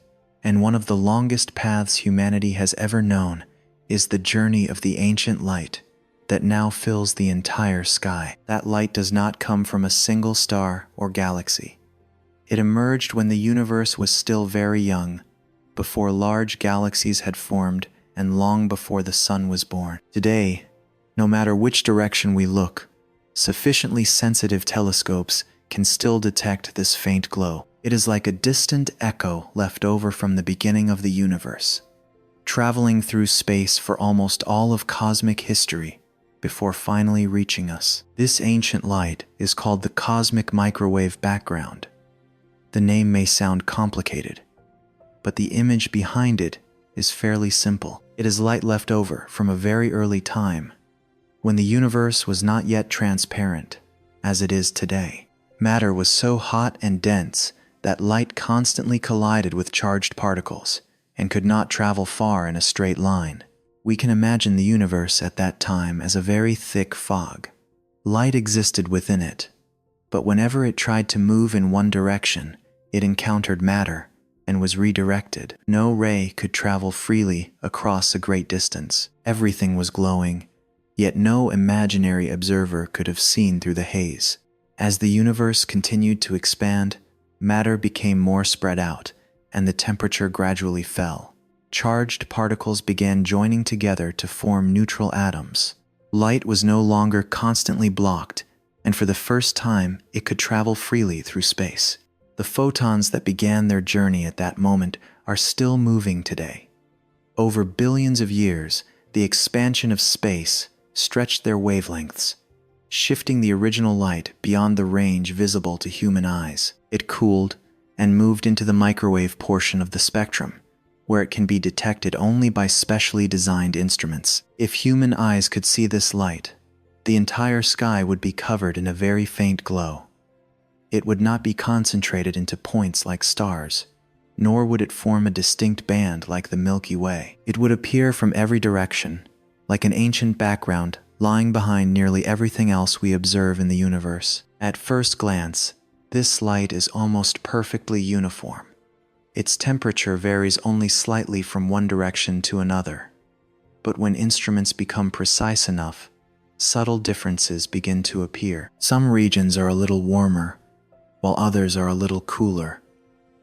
and one of the longest paths humanity has ever known is the journey of the ancient light that now fills the entire sky. That light does not come from a single star or galaxy. It emerged when the universe was still very young, before large galaxies had formed and long before the sun was born. Today, no matter which direction we look, sufficiently sensitive telescopes can still detect this faint glow. It is like a distant echo left over from the beginning of the universe, traveling through space for almost all of cosmic history before finally reaching us. This ancient light is called the cosmic microwave background. The name may sound complicated, but the image behind it is fairly simple. It is light left over from a very early time, when the universe was not yet transparent, as it is today. Matter was so hot and dense that light constantly collided with charged particles and could not travel far in a straight line. We can imagine the universe at that time as a very thick fog. Light existed within it, but whenever it tried to move in one direction, it encountered matter and was redirected. No ray could travel freely across a great distance. Everything was glowing, yet no imaginary observer could have seen through the haze. As the universe continued to expand, matter became more spread out, and the temperature gradually fell. Charged particles began joining together to form neutral atoms. Light was no longer constantly blocked, and for the first time, it could travel freely through space. The photons that began their journey at that moment are still moving today. Over billions of years, the expansion of space stretched their wavelengths, shifting the original light beyond the range visible to human eyes. It cooled and moved into the microwave portion of the spectrum, where it can be detected only by specially designed instruments. If human eyes could see this light, the entire sky would be covered in a very faint glow. It would not be concentrated into points like stars, nor would it form a distinct band like the Milky Way. It would appear from every direction, like an ancient background lying behind nearly everything else we observe in the universe. At first glance, this light is almost perfectly uniform. Its temperature varies only slightly from one direction to another. But when instruments become precise enough, subtle differences begin to appear. Some regions are a little warmer, while others are a little cooler,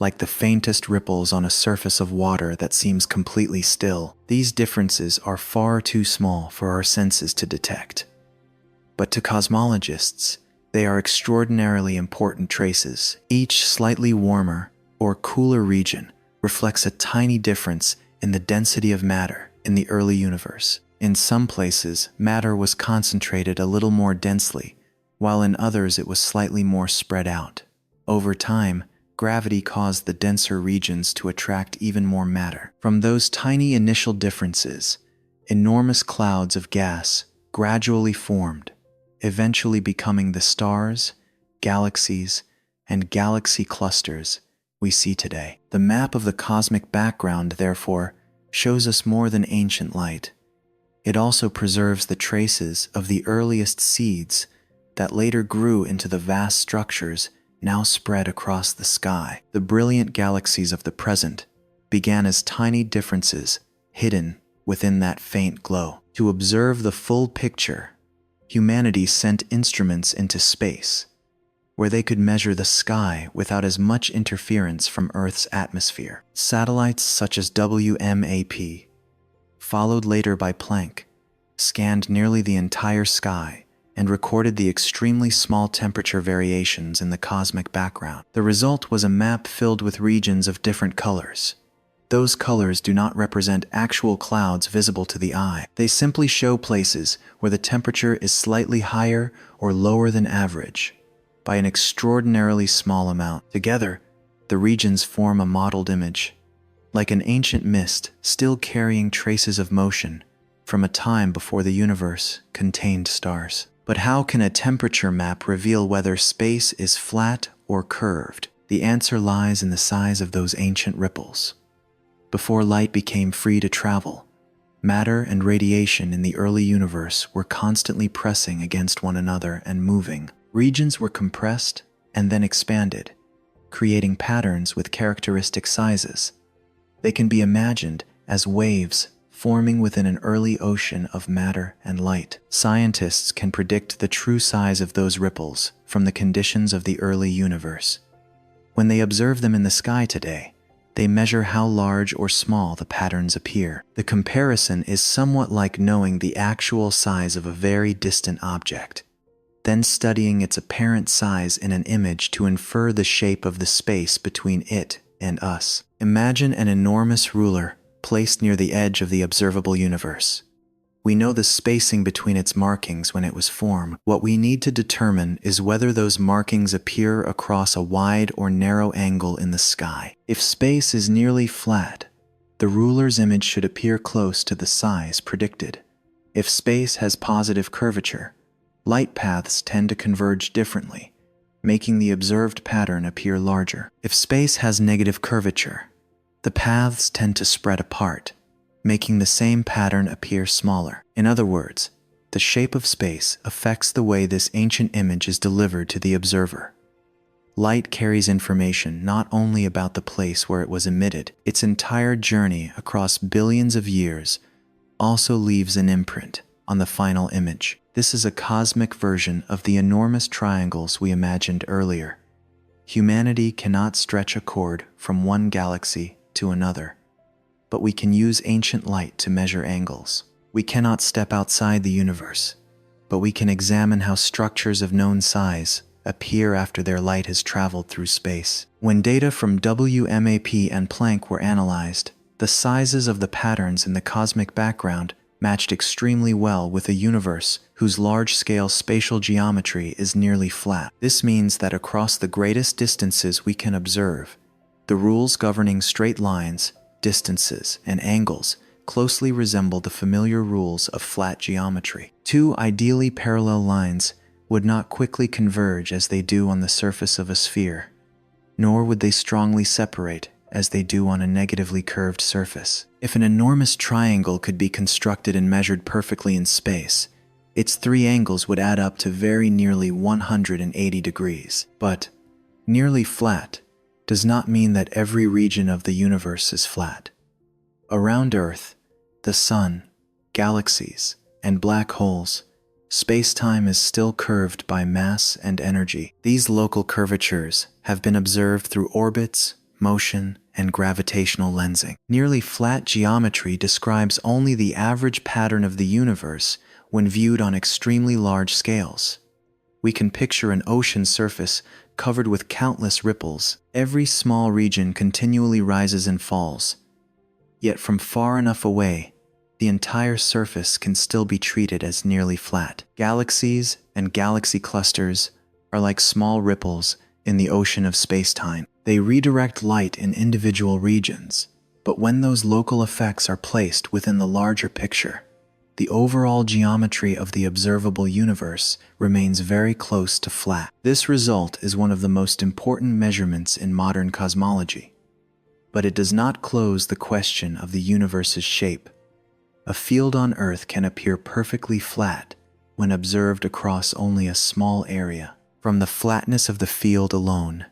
like the faintest ripples on a surface of water that seems completely still. These differences are far too small for our senses to detect. But to cosmologists, they are extraordinarily important traces. Each slightly warmer or cooler region reflects a tiny difference in the density of matter in the early universe. In some places, matter was concentrated a little more densely, while in others it was slightly more spread out. Over time, gravity caused the denser regions to attract even more matter. From those tiny initial differences, enormous clouds of gas gradually formed, eventually becoming the stars, galaxies, and galaxy clusters we see today. The map of the cosmic background, therefore, shows us more than ancient light. It also preserves the traces of the earliest seeds that later grew into the vast structures now spread across the sky. The brilliant galaxies of the present began as tiny differences hidden within that faint glow. To observe the full picture, humanity sent instruments into space, where they could measure the sky without as much interference from Earth's atmosphere. Satellites such as WMAP, followed later by Planck, scanned nearly the entire sky and recorded the extremely small temperature variations in the cosmic background. The result was a map filled with regions of different colors. Those colors do not represent actual clouds visible to the eye. They simply show places where the temperature is slightly higher or lower than average, by an extraordinarily small amount. Together, the regions form a mottled image, like an ancient mist still carrying traces of motion from a time before the universe contained stars. But how can a temperature map reveal whether space is flat or curved? The answer lies in the size of those ancient ripples. Before light became free to travel, Matter and radiation in the early universe were constantly pressing against one another and moving. Regions were compressed and then expanded, creating patterns with characteristic sizes. They can be imagined as waves forming within an early ocean of matter and light. Scientists can predict the true size of those ripples from the conditions of the early universe. When they observe them in the sky today, they measure how large or small the patterns appear. The comparison is somewhat like knowing the actual size of a very distant object, then studying its apparent size in an image to infer the shape of the space between it and us. Imagine an enormous ruler placed near the edge of the observable universe. We know the spacing between its markings when it was formed. What we need to determine is whether those markings appear across a wide or narrow angle in the sky. If space is nearly flat, the ruler's image should appear close to the size predicted. If space has positive curvature, light paths tend to converge differently, making the observed pattern appear larger. If space has negative curvature, the paths tend to spread apart, making the same pattern appear smaller. In other words, the shape of space affects the way this ancient image is delivered to the observer. Light carries information not only about the place where it was emitted, its entire journey across billions of years also leaves an imprint on the final image. This is a cosmic version of the enormous triangles we imagined earlier. Humanity cannot stretch a cord from one galaxy to another, but we can use ancient light to measure angles. We cannot step outside the universe, but we can examine how structures of known size appear after their light has traveled through space. When data from WMAP and Planck were analyzed, the sizes of the patterns in the cosmic background matched extremely well with a universe whose large-scale spatial geometry is nearly flat. This means that across the greatest distances we can observe, the rules governing straight lines, distances, and angles closely resemble the familiar rules of flat geometry. Two ideally parallel lines would not quickly converge as they do on the surface of a sphere, nor would they strongly separate as they do on a negatively curved surface. If an enormous triangle could be constructed and measured perfectly in space, its three angles would add up to very nearly 180 degrees. But nearly flat does not mean that every region of the universe is flat. Around Earth, the Sun, galaxies, and black holes, spacetime is still curved by mass and energy. These local curvatures have been observed through orbits, motion, and gravitational lensing. Nearly flat geometry describes only the average pattern of the universe when viewed on extremely large scales. We can picture an ocean surface covered with countless ripples. Every small region continually rises and falls. Yet from far enough away, the entire surface can still be treated as nearly flat. Galaxies and galaxy clusters are like small ripples in the ocean of space-time. They redirect light in individual regions, but when those local effects are placed within the larger picture, the overall geometry of the observable universe remains very close to flat. This result is one of the most important measurements in modern cosmology, but it does not close the question of the universe's shape. A field on Earth can appear perfectly flat when observed across only a small area. From the flatness of the field alone,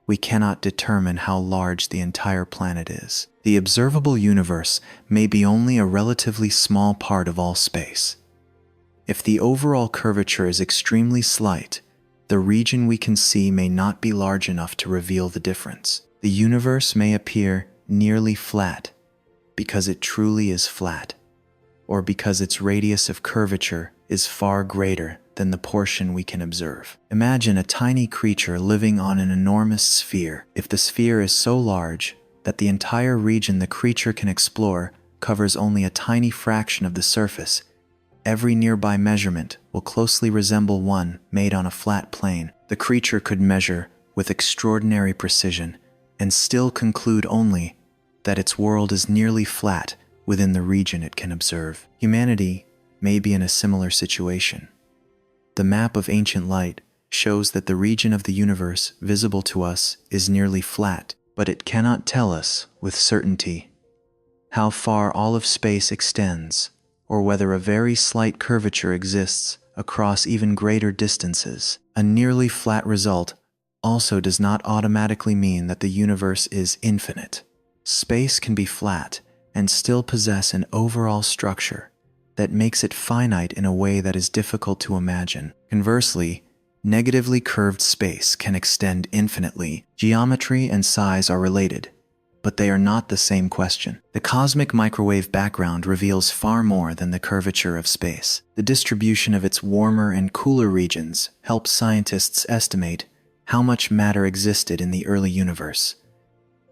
we cannot determine how large the entire planet is. The observable universe may be only a relatively small part of all space. If the overall curvature is extremely slight, the region we can see may not be large enough to reveal the difference. The universe may appear nearly flat because it truly is flat, or because its radius of curvature is far greater than the portion we can observe. Imagine a tiny creature living on an enormous sphere. If the sphere is so large that the entire region the creature can explore covers only a tiny fraction of the surface, every nearby measurement will closely resemble one made on a flat plane. The creature could measure with extraordinary precision and still conclude only that its world is nearly flat within the region it can observe. Humanity may be in a similar situation. The map of ancient light shows that the region of the universe visible to us is nearly flat, but it cannot tell us with certainty how far all of space extends, or whether a very slight curvature exists across even greater distances. A nearly flat result also does not automatically mean that the universe is infinite. Space can be flat and still possess an overall structure that makes it finite in a way that is difficult to imagine. Conversely, negatively curved space can extend infinitely. Geometry and size are related, but they are not the same question. The cosmic microwave background reveals far more than the curvature of space. The distribution of its warmer and cooler regions helps scientists estimate how much matter existed in the early universe,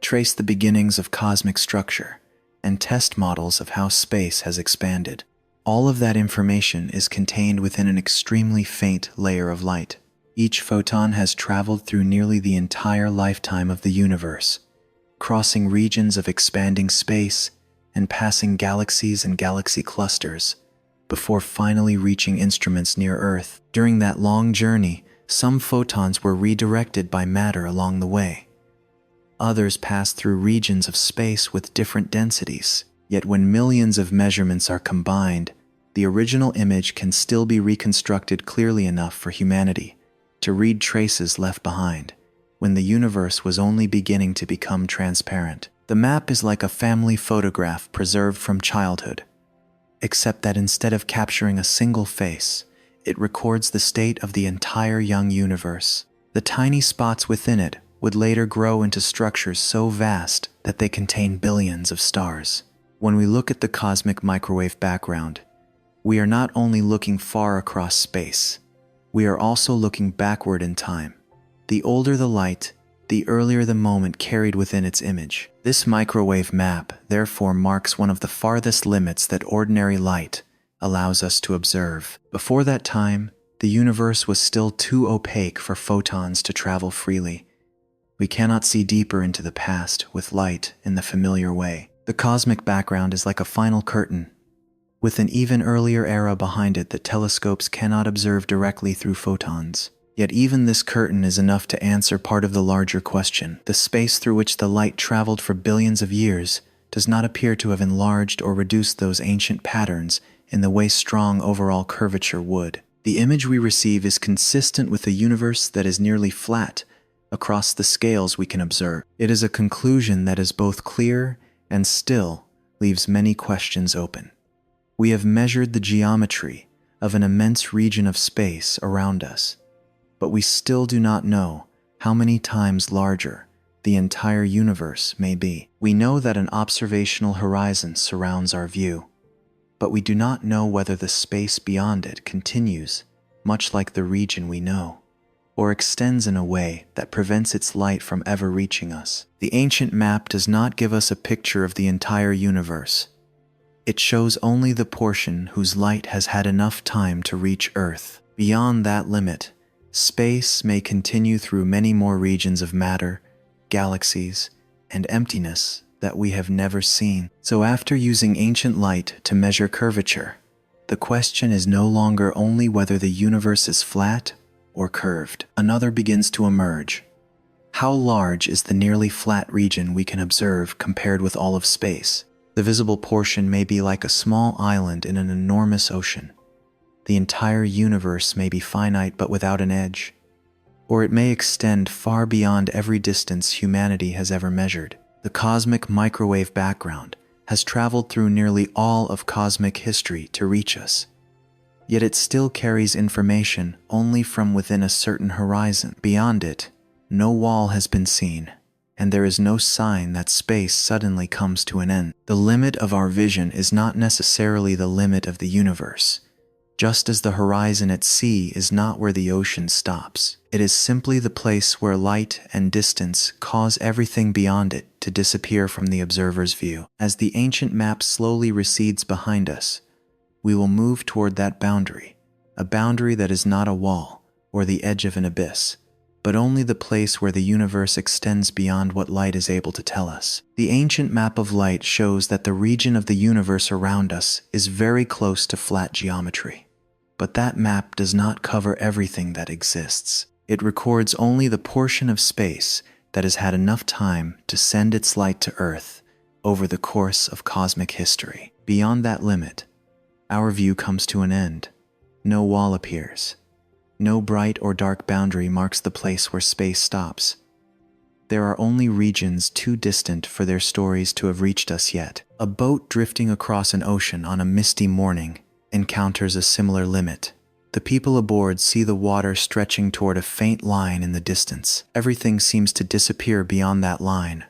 trace the beginnings of cosmic structure, and test models of how space has expanded. All of that information is contained within an extremely faint layer of light. Each photon has traveled through nearly the entire lifetime of the universe, crossing regions of expanding space and passing galaxies and galaxy clusters before finally reaching instruments near Earth. During that long journey, some photons were redirected by matter along the way. Others passed through regions of space with different densities. Yet when millions of measurements are combined, the original image can still be reconstructed clearly enough for humanity to read traces left behind when the universe was only beginning to become transparent. The map is like a family photograph preserved from childhood, except that instead of capturing a single face, it records the state of the entire young universe. The tiny spots within it would later grow into structures so vast that they contain billions of stars. When we look at the cosmic microwave background, we are not only looking far across space, we are also looking backward in time. The older the light, the earlier the moment carried within its image. This microwave map therefore marks one of the farthest limits that ordinary light allows us to observe. Before that time, the universe was still too opaque for photons to travel freely. We cannot see deeper into the past with light in the familiar way. The cosmic background is like a final curtain, with an even earlier era behind it that telescopes cannot observe directly through photons. Yet even this curtain is enough to answer part of the larger question. The space through which the light traveled for billions of years does not appear to have enlarged or reduced those ancient patterns in the way strong overall curvature would. The image we receive is consistent with a universe that is nearly flat across the scales we can observe. It is a conclusion that is both clear and still leaves many questions open. We have measured the geometry of an immense region of space around us, but we still do not know how many times larger the entire universe may be. We know that an observational horizon surrounds our view, but we do not know whether the space beyond it continues, much like the region we know, or extends in a way that prevents its light from ever reaching us. The ancient map does not give us a picture of the entire universe. It shows only the portion whose light has had enough time to reach Earth. Beyond that limit, space may continue through many more regions of matter, galaxies, and emptiness that we have never seen. So after using ancient light to measure curvature, the question is no longer only whether the universe is flat or curved. Another begins to emerge. How large is the nearly flat region we can observe compared with all of space? The visible portion may be like a small island in an enormous ocean. The entire universe may be finite but without an edge, or it may extend far beyond every distance humanity has ever measured. The cosmic microwave background has traveled through nearly all of cosmic history to reach us. Yet it still carries information only from within a certain horizon. Beyond it, no wall has been seen, and there is no sign that space suddenly comes to an end. The limit of our vision is not necessarily the limit of the universe, just as the horizon at sea is not where the ocean stops. It is simply the place where light and distance cause everything beyond it to disappear from the observer's view. As the ancient map slowly recedes behind us, we will move toward that boundary, a boundary that is not a wall or the edge of an abyss, but only the place where the universe extends beyond what light is able to tell us. The ancient map of light shows that the region of the universe around us is very close to flat geometry. But that map does not cover everything that exists. It records only the portion of space that has had enough time to send its light to Earth over the course of cosmic history. Beyond that limit, our view comes to an end. No wall appears. No bright or dark boundary marks the place where space stops. There are only regions too distant for their stories to have reached us yet. A boat drifting across an ocean on a misty morning encounters a similar limit. The people aboard see the water stretching toward a faint line in the distance. Everything seems to disappear beyond that line.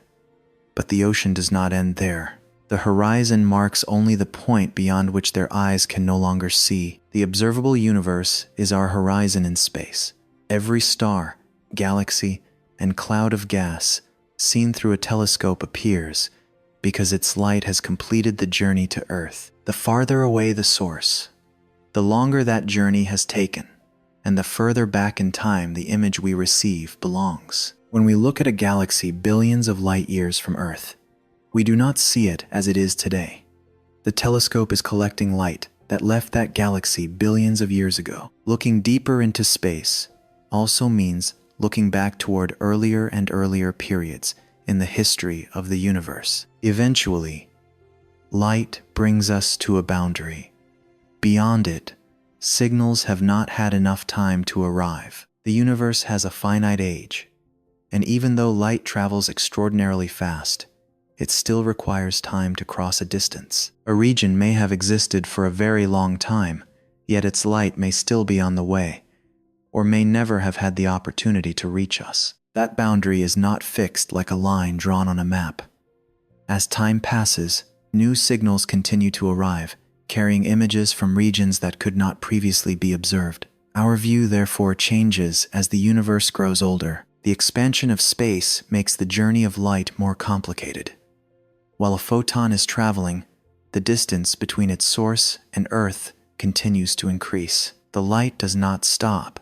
But the ocean does not end there. The horizon marks only the point beyond which their eyes can no longer see. The observable universe is our horizon in space. Every star, galaxy, and cloud of gas seen through a telescope appears because its light has completed the journey to Earth. The farther away the source, the longer that journey has taken, and the further back in time the image we receive belongs. When we look at a galaxy billions of light years from Earth, we do not see it as it is today. The telescope is collecting light that left that galaxy billions of years ago. Looking deeper into space also means looking back toward earlier and earlier periods in the history of the universe. Eventually, light brings us to a boundary. Beyond it, signals have not had enough time to arrive. The universe has a finite age, and even though light travels extraordinarily fast, it still requires time to cross a distance. A region may have existed for a very long time, yet its light may still be on the way, or may never have had the opportunity to reach us. That boundary is not fixed like a line drawn on a map. As time passes, new signals continue to arrive, carrying images from regions that could not previously be observed. Our view, therefore, changes as the universe grows older. The expansion of space makes the journey of light more complicated. While a photon is traveling, the distance between its source and Earth continues to increase. The light does not stop,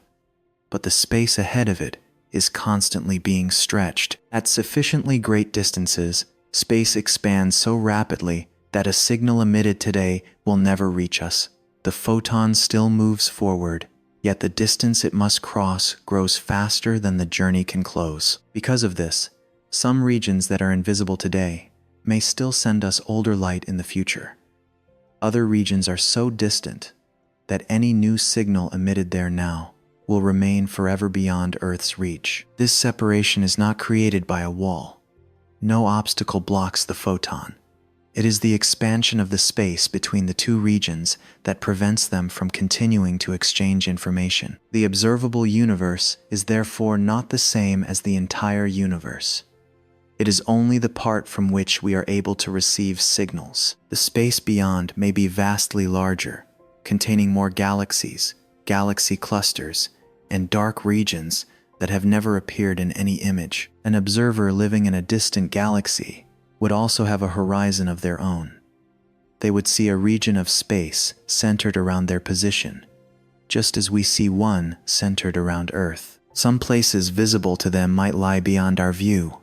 but the space ahead of it is constantly being stretched. At sufficiently great distances, space expands so rapidly that a signal emitted today will never reach us. The photon still moves forward, yet the distance it must cross grows faster than the journey can close. Because of this, some regions that are invisible today may still send us older light in the future. Other regions are so distant that any new signal emitted there now will remain forever beyond Earth's reach. This separation is not created by a wall. No obstacle blocks the photon. It is the expansion of the space between the two regions that prevents them from continuing to exchange information. The observable universe is therefore not the same as the entire universe. It is only the part from which we are able to receive signals. The space beyond may be vastly larger, containing more galaxies, galaxy clusters, and dark regions that have never appeared in any image. An observer living in a distant galaxy would also have a horizon of their own. They would see a region of space centered around their position, just as we see one centered around Earth. Some places visible to them might lie beyond our view,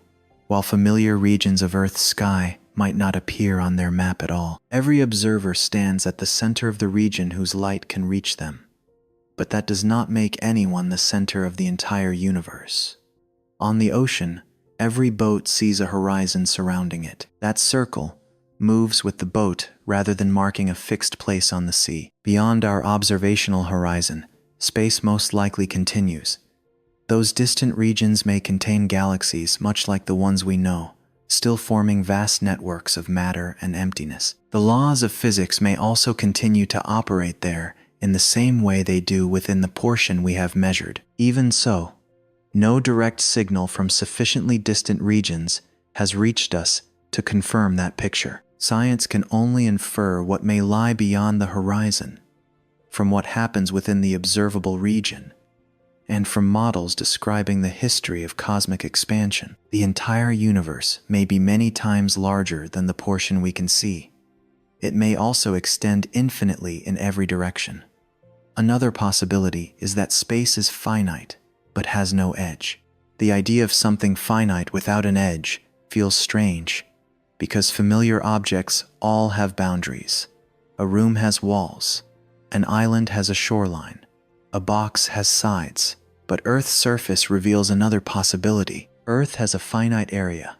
while familiar regions of Earth's sky might not appear on their map at all. Every observer stands at the center of the region whose light can reach them. But that does not make anyone the center of the entire universe. On the ocean, every boat sees a horizon surrounding it. That circle moves with the boat rather than marking a fixed place on the sea. Beyond our observational horizon, space most likely continues. Those distant regions may contain galaxies much like the ones we know, still forming vast networks of matter and emptiness. The laws of physics may also continue to operate there in the same way they do within the portion we have measured. Even so, no direct signal from sufficiently distant regions has reached us to confirm that picture. Science can only infer what may lie beyond the horizon, from what happens within the observable region, and from models describing the history of cosmic expansion. The entire universe may be many times larger than the portion we can see. It may also extend infinitely in every direction. Another possibility is that space is finite, but has no edge. The idea of something finite without an edge feels strange, because familiar objects all have boundaries. A room has walls, an island has a shoreline, a box has sides, but Earth's surface reveals another possibility. Earth has a finite area,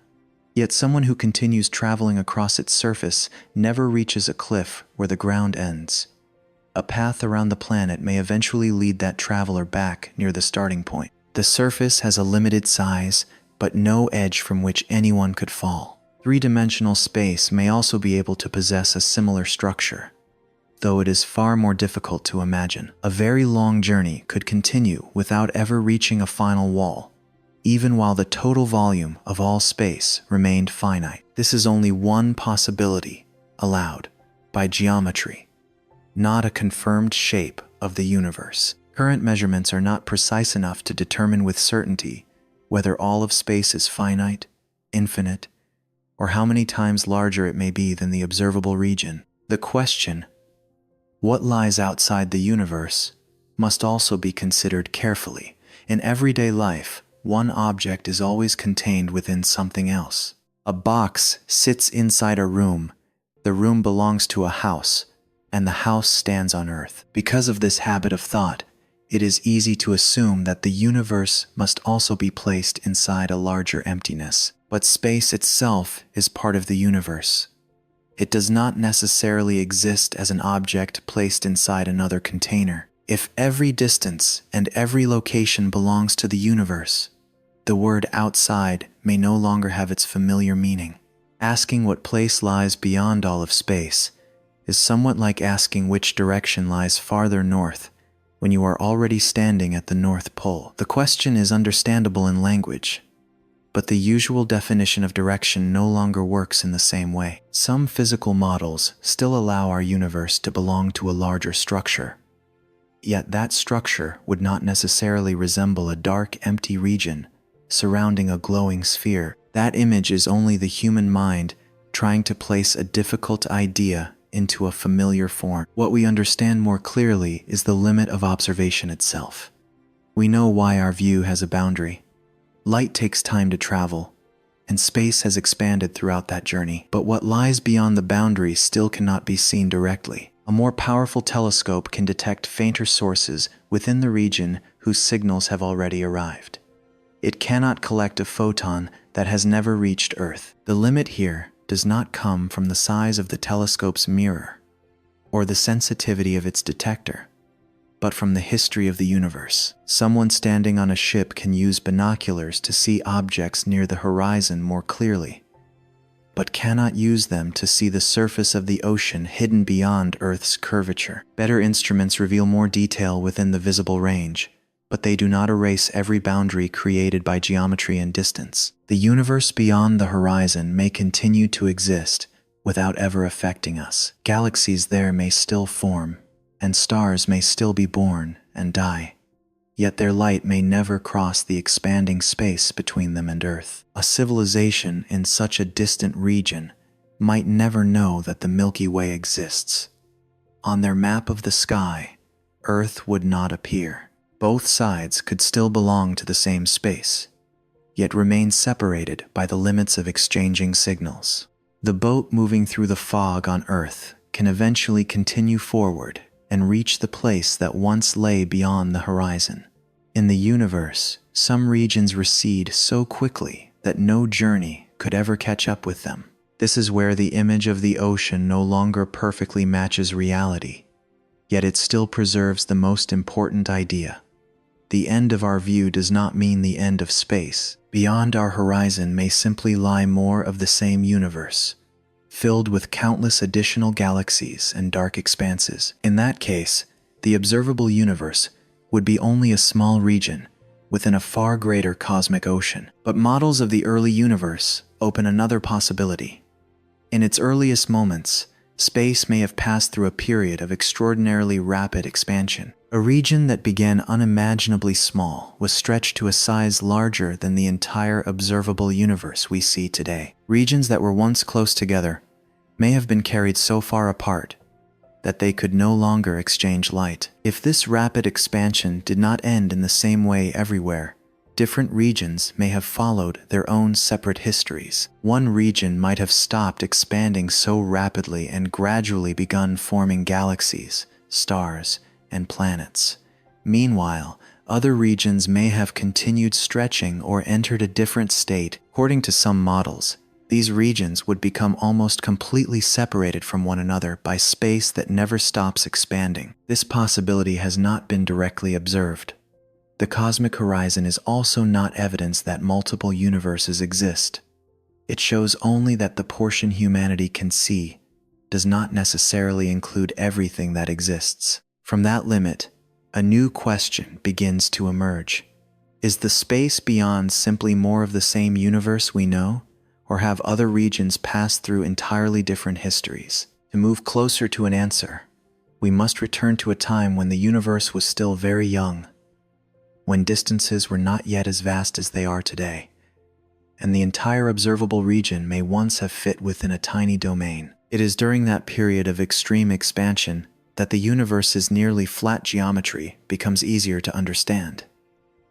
Yet someone who continues traveling across its surface never reaches a cliff where the ground ends. A path around the planet may eventually lead that traveler back near the starting point. The surface has a limited size, but no edge from which anyone could fall. Three-dimensional space may also be able to possess a similar structure, though it is far more difficult to imagine. A very long journey could continue without ever reaching a final wall, even while the total volume of all space remained finite. This is only one possibility allowed by geometry, not a confirmed shape of the universe. Current measurements are not precise enough to determine with certainty whether all of space is finite, infinite, or how many times larger it may be than the observable region. The question, what lies outside the universe, must also be considered carefully. In everyday life, one object is always contained within something else. A box sits inside a room, the room belongs to a house, and the house stands on Earth. Because of this habit of thought, it is easy to assume that the universe must also be placed inside a larger emptiness. But space itself is part of the universe. It does not necessarily exist as an object placed inside another container. If every distance and every location belongs to the universe, the word outside may no longer have its familiar meaning. Asking what place lies beyond all of space is somewhat like asking which direction lies farther north when you are already standing at the North Pole. The question is understandable in language, but the usual definition of direction no longer works in the same way. Some physical models still allow our universe to belong to a larger structure, yet that structure would not necessarily resemble a dark, empty region surrounding a glowing sphere. That image is only the human mind trying to place a difficult idea into a familiar form. What we understand more clearly is the limit of observation itself. We know why our view has a boundary. Light takes time to travel, and space has expanded throughout that journey. But what lies beyond the boundary still cannot be seen directly. A more powerful telescope can detect fainter sources within the region whose signals have already arrived. It cannot collect a photon that has never reached Earth. The limit here does not come from the size of the telescope's mirror or the sensitivity of its detector, but from the history of the universe. Someone standing on a ship can use binoculars to see objects near the horizon more clearly, but cannot use them to see the surface of the ocean hidden beyond Earth's curvature. Better instruments reveal more detail within the visible range, but they do not erase every boundary created by geometry and distance. The universe beyond the horizon may continue to exist without ever affecting us. Galaxies there may still form, and stars may still be born and die, yet their light may never cross the expanding space between them and Earth. A civilization in such a distant region might never know that the Milky Way exists. On their map of the sky, Earth would not appear. Both sides could still belong to the same space, yet remain separated by the limits of exchanging signals. The boat moving through the fog on Earth can eventually continue forward and reach the place that once lay beyond the horizon. In the universe, some regions recede so quickly that no journey could ever catch up with them. This is where the image of the ocean no longer perfectly matches reality, yet it still preserves the most important idea. The end of our view does not mean the end of space. Beyond our horizon may simply lie more of the same universe, filled with countless additional galaxies and dark expanses. In that case, the observable universe would be only a small region within a far greater cosmic ocean. But models of the early universe open another possibility. In its earliest moments, space may have passed through a period of extraordinarily rapid expansion. A region that began unimaginably small was stretched to a size larger than the entire observable universe we see today. Regions that were once close together may have been carried so far apart that they could no longer exchange light. If this rapid expansion did not end in the same way everywhere, different regions may have followed their own separate histories. One region might have stopped expanding so rapidly and gradually begun forming galaxies, stars, and planets. Meanwhile, other regions may have continued stretching or entered a different state. According to some models, These regions would become almost completely separated from one another by space that never stops expanding. This possibility has not been directly observed. The cosmic horizon is also not evidence that multiple universes exist. It shows only that the portion humanity can see does not necessarily include everything that exists. From that limit, a new question begins to emerge. Is the space beyond simply more of the same universe we know, or have other regions passed through entirely different histories? To move closer to an answer, we must return to a time when the universe was still very young, when distances were not yet as vast as they are today, and the entire observable region may once have fit within a tiny domain. It is during that period of extreme expansion that the universe's nearly flat geometry becomes easier to understand.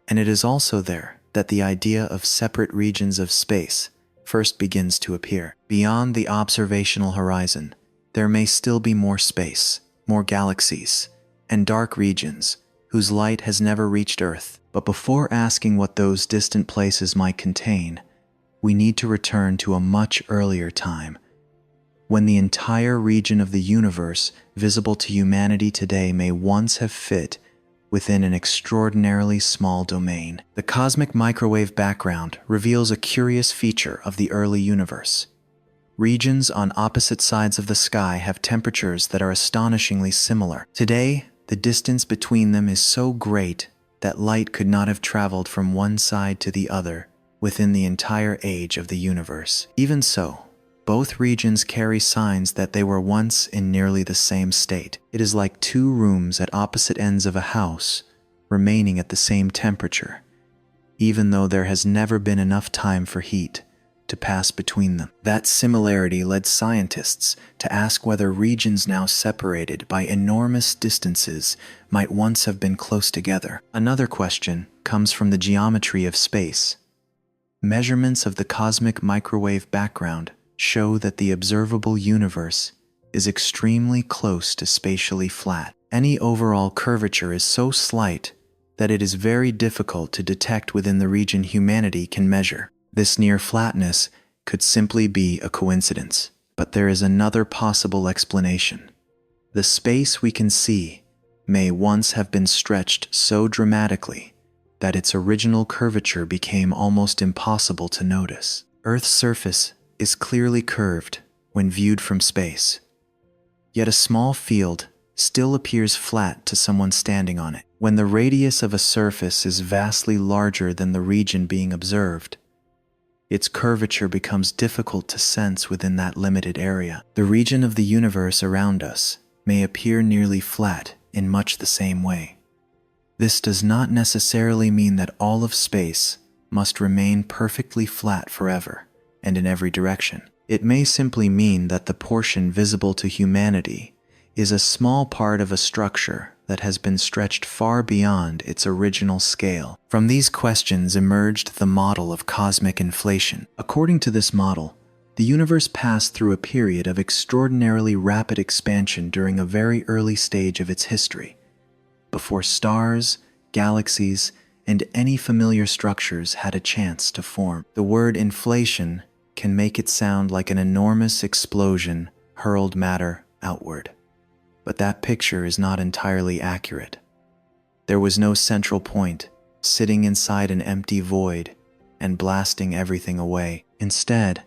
And it is also there that the idea of separate regions of space first begins to appear. Beyond the observational horizon, there may still be more space, more galaxies, and dark regions whose light has never reached Earth. But before asking what those distant places might contain, we need to return to a much earlier time, when the entire region of the universe visible to humanity today may once have fit within an extraordinarily small domain. The cosmic microwave background reveals a curious feature of the early universe. Regions on opposite sides of the sky have temperatures that are astonishingly similar. Today, the distance between them is so great that light could not have traveled from one side to the other within the entire age of the universe. Even so, both regions carry signs that they were once in nearly the same state. It is like two rooms at opposite ends of a house remaining at the same temperature, even though there has never been enough time for heat to pass between them. That similarity led scientists to ask whether regions now separated by enormous distances might once have been close together. Another question comes from the geometry of space. Measurements of the cosmic microwave background show that the observable universe is extremely close to spatially flat. Any overall curvature is so slight that it is very difficult to detect within the region humanity can measure. This near flatness could simply be a coincidence, but there is another possible explanation. The space we can see may once have been stretched so dramatically that its original curvature became almost impossible to notice. Earth's surface is clearly curved when viewed from space, yet a small field still appears flat to someone standing on it. When the radius of a surface is vastly larger than the region being observed, its curvature becomes difficult to sense within that limited area. The region of the universe around us may appear nearly flat in much the same way. This does not necessarily mean that all of space must remain perfectly flat forever and in every direction. It may simply mean that the portion visible to humanity is a small part of a structure that has been stretched far beyond its original scale. From these questions emerged the model of cosmic inflation. According to this model, the universe passed through a period of extraordinarily rapid expansion during a very early stage of its history, before stars, galaxies, and any familiar structures had a chance to form. The word inflation can make it sound like an enormous explosion hurled matter outward. But that picture is not entirely accurate. There was no central point, sitting inside an empty void and blasting everything away. Instead,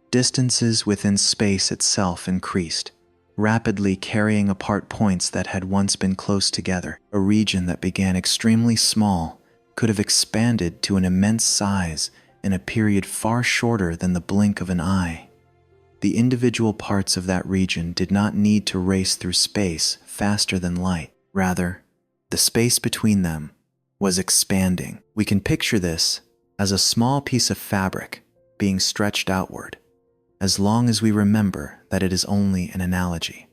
distances within space itself increased, rapidly carrying apart points that had once been close together. A region that began extremely small could have expanded to an immense size in a period far shorter than the blink of an eye. The individual parts of that region did not need to race through space faster than light. Rather, the space between them was expanding. We can picture this as a small piece of fabric being stretched outward, as long as we remember that it is only an analogy.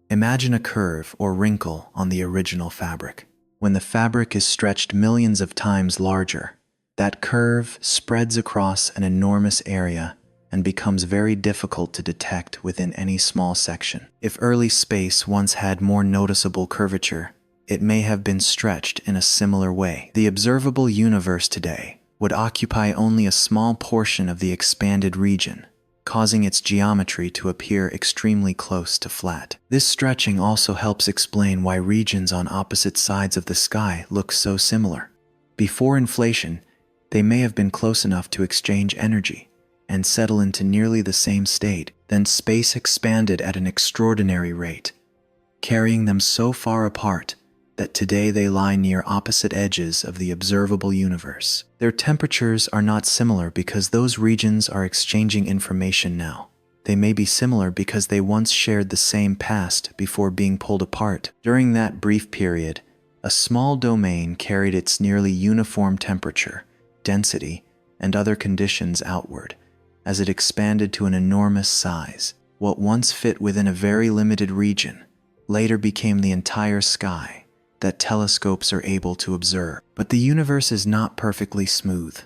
Imagine a curve or wrinkle on the original fabric. When the fabric is stretched millions of times larger, that curve spreads across an enormous area and becomes very difficult to detect within any small section. If early space once had more noticeable curvature, it may have been stretched in a similar way. The observable universe today would occupy only a small portion of the expanded region, causing its geometry to appear extremely close to flat. This stretching also helps explain why regions on opposite sides of the sky look so similar. Before inflation, they may have been close enough to exchange energy and settle into nearly the same state. Then space expanded at an extraordinary rate, carrying them so far apart that today they lie near opposite edges of the observable universe. Their temperatures are not similar because those regions are exchanging information now. They may be similar because they once shared the same past before being pulled apart. During that brief period, a small domain carried its nearly uniform temperature, density, and other conditions outward, as it expanded to an enormous size. What once fit within a very limited region later became the entire sky that telescopes are able to observe. But the universe is not perfectly smooth.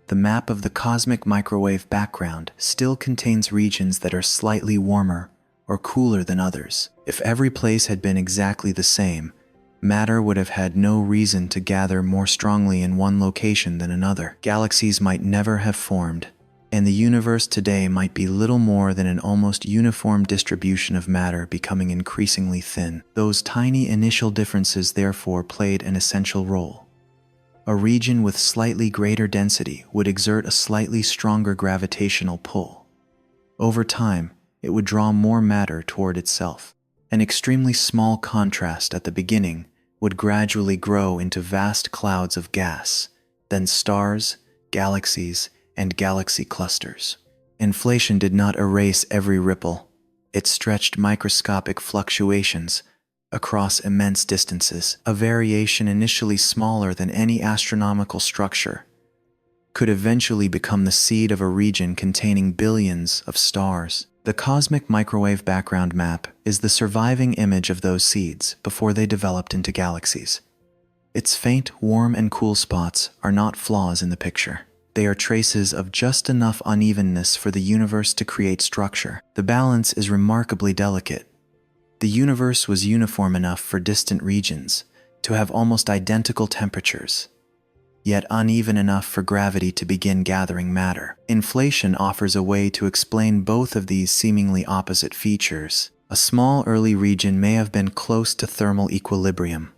The map of the cosmic microwave background still contains regions that are slightly warmer or cooler than others. If every place had been exactly the same, matter would have had no reason to gather more strongly in one location than another. Galaxies might never have formed, and the universe today might be little more than an almost uniform distribution of matter becoming increasingly thin. Those tiny initial differences therefore played an essential role. A region with slightly greater density would exert a slightly stronger gravitational pull. Over time, it would draw more matter toward itself. An extremely small contrast at the beginning would gradually grow into vast clouds of gas, then stars, galaxies, and galaxy clusters. Inflation did not erase every ripple. It stretched microscopic fluctuations across immense distances. A variation initially smaller than any astronomical structure could eventually become the seed of a region containing billions of stars. The cosmic microwave background map is the surviving image of those seeds before they developed into galaxies. Its faint, warm, and cool spots are not flaws in the picture. They are traces of just enough unevenness for the universe to create structure. The balance is remarkably delicate. The universe was uniform enough for distant regions to have almost identical temperatures, yet uneven enough for gravity to begin gathering matter. Inflation offers a way to explain both of these seemingly opposite features. A small early region may have been close to thermal equilibrium.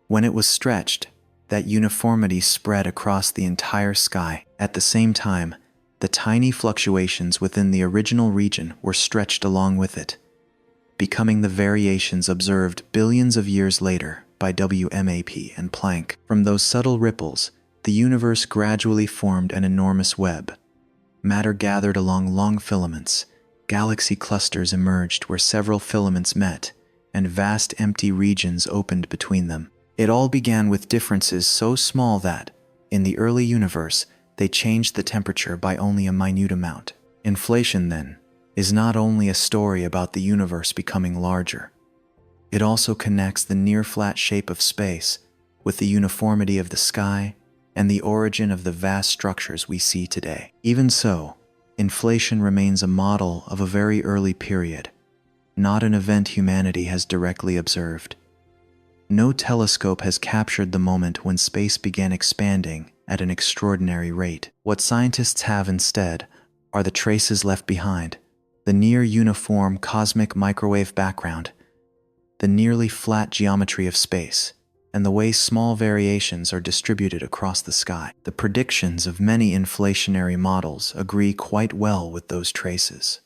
When it was stretched, that uniformity spread across the entire sky. At the same time, the tiny fluctuations within the original region were stretched along with it, becoming the variations observed billions of years later by WMAP and Planck. From those subtle ripples, the universe gradually formed an enormous web. Matter gathered along long filaments, galaxy clusters emerged where several filaments met, and vast empty regions opened between them. It all began with differences so small that, in the early universe, they changed the temperature by only a minute amount. Inflation, then, is not only a story about the universe becoming larger. It also connects the near-flat shape of space with the uniformity of the sky and the origin of the vast structures we see today. Even so, inflation remains a model of a very early period, not an event humanity has directly observed. No telescope has captured the moment when space began expanding at an extraordinary rate. What scientists have instead are the traces left behind, the near-uniform cosmic microwave background, the nearly flat geometry of space, and the way small variations are distributed across the sky. The predictions of many inflationary models agree quite well with those traces.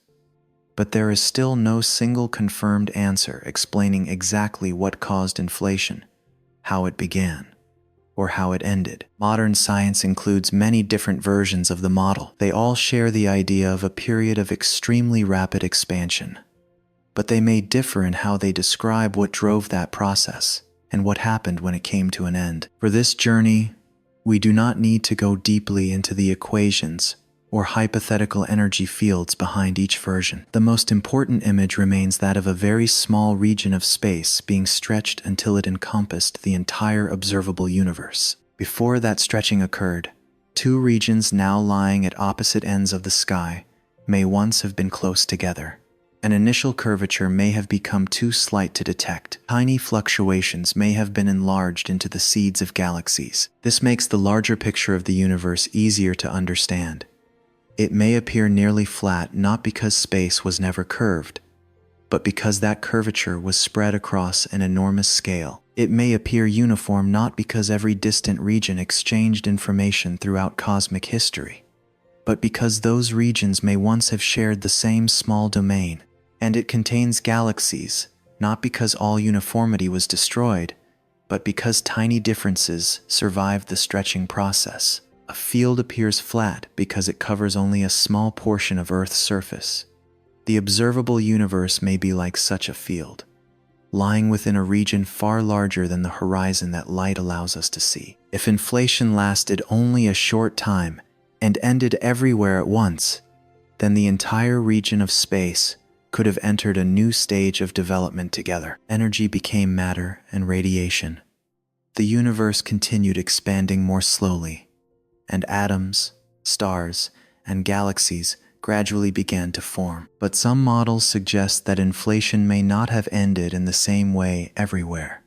But there is still no single confirmed answer explaining exactly what caused inflation, how it began, or how it ended. Modern science includes many different versions of the model. They all share the idea of a period of extremely rapid expansion, but they may differ in how they describe what drove that process and what happened when it came to an end. For this journey, we do not need to go deeply into the equations or hypothetical energy fields behind each version. The most important image remains that of a very small region of space being stretched until it encompassed the entire observable universe. Before that stretching occurred, two regions now lying at opposite ends of the sky may once have been close together. An initial curvature may have become too slight to detect. Tiny fluctuations may have been enlarged into the seeds of galaxies. This makes the larger picture of the universe easier to understand. It may appear nearly flat not because space was never curved, but because that curvature was spread across an enormous scale. It may appear uniform not because every distant region exchanged information throughout cosmic history, but because those regions may once have shared the same small domain. And it contains galaxies, not because all uniformity was destroyed, but because tiny differences survived the stretching process. A field appears flat because it covers only a small portion of Earth's surface. The observable universe may be like such a field, lying within a region far larger than the horizon that light allows us to see. If inflation lasted only a short time and ended everywhere at once, then the entire region of space could have entered a new stage of development together. Energy became matter and radiation. The universe continued expanding more slowly, and atoms, stars, and galaxies gradually began to form. But some models suggest that inflation may not have ended in the same way everywhere.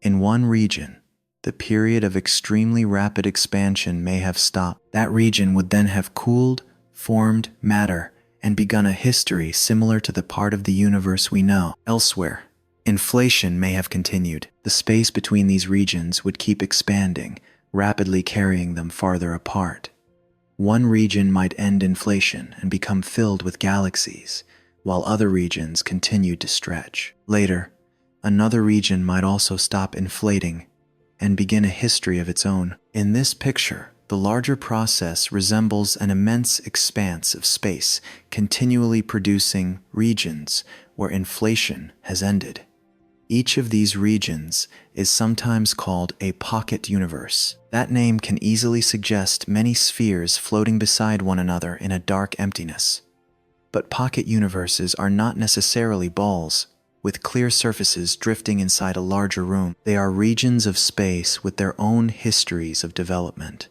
In one region, the period of extremely rapid expansion may have stopped. That region would then have cooled, formed matter, and begun a history similar to the part of the universe we know. Elsewhere, inflation may have continued. The space between these regions would keep expanding, rapidly carrying them farther apart. One region might end inflation and become filled with galaxies, while other regions continued to stretch. Later, another region might also stop inflating and begin a history of its own. In this picture, the larger process resembles an immense expanse of space, continually producing regions where inflation has ended. Each of these regions is sometimes called a pocket universe. That name can easily suggest many spheres floating beside one another in a dark emptiness. But pocket universes are not necessarily balls, with clear surfaces drifting inside a larger room. They are regions of space with their own histories of development,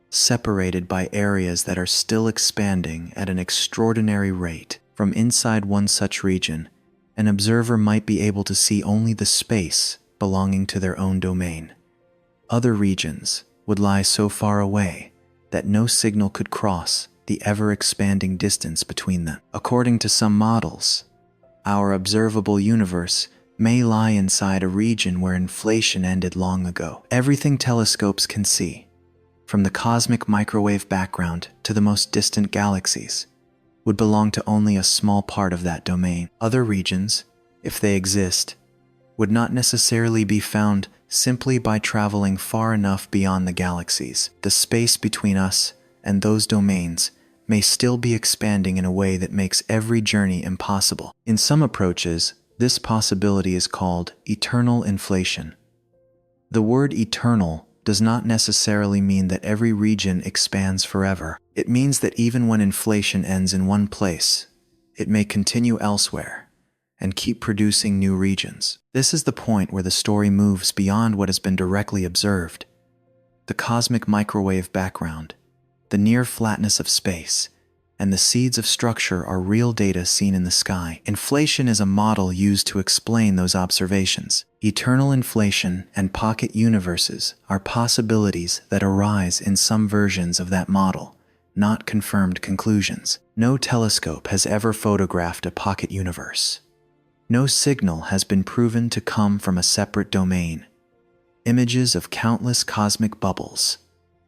separated by areas that are still expanding at an extraordinary rate. From inside one such region, an observer might be able to see only the space belonging to their own domain. Other regions would lie so far away that no signal could cross the ever-expanding distance between them. According to some models, our observable universe may lie inside a region where inflation ended long ago. Everything telescopes can see, from the cosmic microwave background to the most distant galaxies, would belong to only a small part of that domain. Other regions, if they exist, would not necessarily be found simply by traveling far enough beyond the galaxies. The space between us and those domains may still be expanding in a way that makes every journey impossible. In some approaches, this possibility is called eternal inflation. The word eternal does not necessarily mean that every region expands forever. It means that even when inflation ends in one place, it may continue elsewhere and keep producing new regions. This is the point where the story moves beyond what has been directly observed. The cosmic microwave background, the near flatness of space, and the seeds of structure are real data seen in the sky. Inflation is a model used to explain those observations. Eternal inflation and pocket universes are possibilities that arise in some versions of that model, not confirmed conclusions. No telescope has ever photographed a pocket universe. No signal has been proven to come from a separate domain. Images of countless cosmic bubbles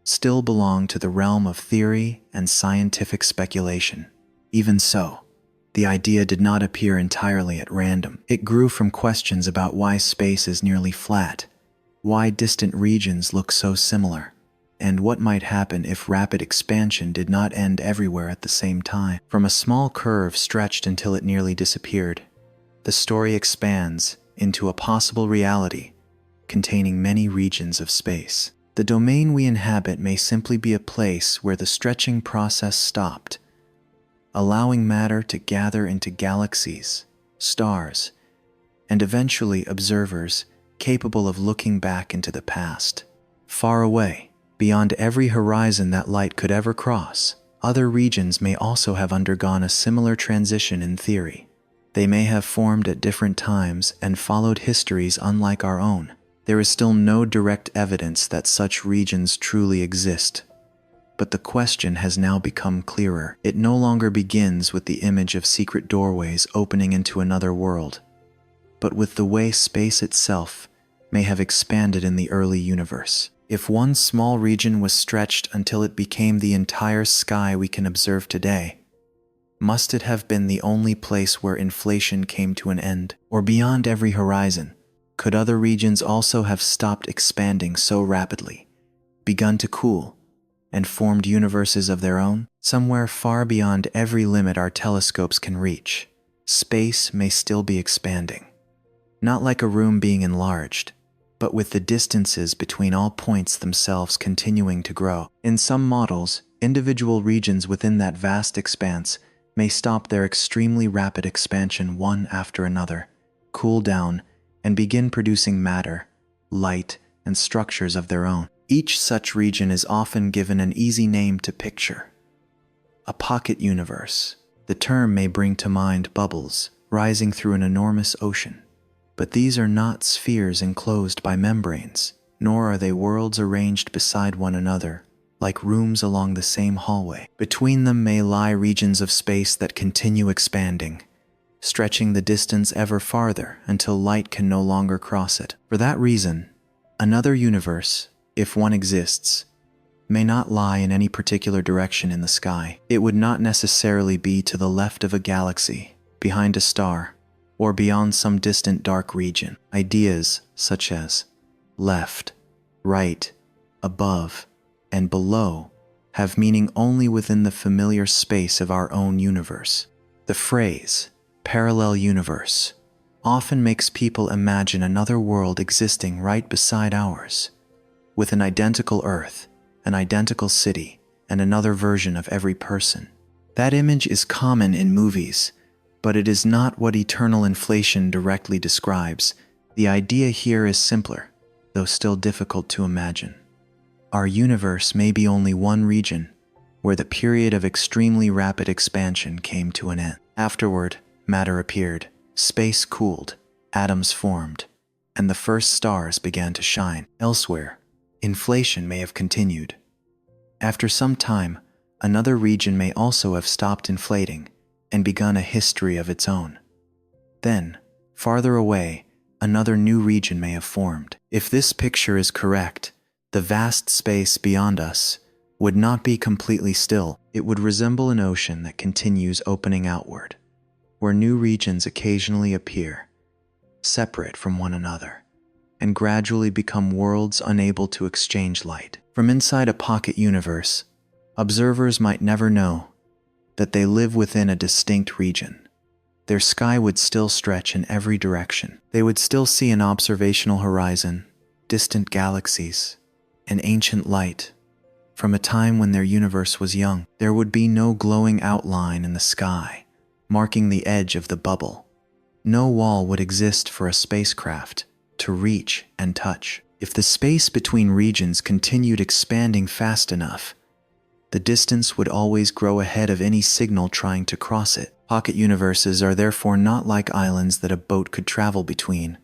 still belong to the realm of theory and scientific speculation. Even so, the idea did not appear entirely at random. It grew from questions about why space is nearly flat, why distant regions look so similar, and what might happen if rapid expansion did not end everywhere at the same time. From a small curve stretched until it nearly disappeared, the story expands into a possible reality containing many regions of space. The domain we inhabit may simply be a place where the stretching process stopped, allowing matter to gather into galaxies, stars, and eventually observers capable of looking back into the past. Far away, beyond every horizon that light could ever cross, other regions may also have undergone a similar transition in theory. They may have formed at different times and followed histories unlike our own. There is still no direct evidence that such regions truly exist, But the question has now become clearer. It no longer begins with the image of secret doorways opening into another world, but with the way space itself may have expanded in the early universe. If one small region was stretched until it became the entire sky we can observe today, must it have been the only place where inflation came to an end? Or beyond every horizon, could other regions also have stopped expanding so rapidly, begun to cool, and formed universes of their own? Somewhere far beyond every limit our telescopes can reach, space may still be expanding. Not like a room being enlarged, but with the distances between all points themselves continuing to grow. In some models, individual regions within that vast expanse may stop their extremely rapid expansion one after another, cool down, and begin producing matter, light, and structures of their own. Each such region is often given an easy name to picture: a pocket universe. The term may bring to mind bubbles rising through an enormous ocean. But these are not spheres enclosed by membranes, nor are they worlds arranged beside one another, like rooms along the same hallway. Between them may lie regions of space that continue expanding, stretching the distance ever farther until light can no longer cross it. For that reason, another universe, if one exists, may not lie in any particular direction in the sky. It would not necessarily be to the left of a galaxy, behind a star, or beyond some distant dark region. Ideas such as left, right, above, and below have meaning only within the familiar space of our own universe. The phrase parallel universe often makes people imagine another world existing right beside ours, with an identical Earth, an identical city, and another version of every person. That image is common in movies, but it is not what eternal inflation directly describes. The idea here is simpler, though still difficult to imagine. Our universe may be only one region, where the period of extremely rapid expansion came to an end. Afterward, matter appeared, space cooled, atoms formed, and the first stars began to shine. Elsewhere, inflation may have continued. After some time, another region may also have stopped inflating and begun a history of its own. Then, farther away, another new region may have formed. If this picture is correct, the vast space beyond us would not be completely still. It would resemble an ocean that continues opening outward, where new regions occasionally appear, separate from one another, and gradually become worlds unable to exchange light. From inside a pocket universe, observers might never know that they live within a distinct region. Their sky would still stretch in every direction. They would still see an observational horizon, distant galaxies, and ancient light. From a time when their universe was young, there would be no glowing outline in the sky, marking the edge of the bubble. No wall would exist for a spacecraft to reach and touch. If the space between regions continued expanding fast enough, the distance would always grow ahead of any signal trying to cross it. Pocket universes are therefore not like islands that a boat could travel between.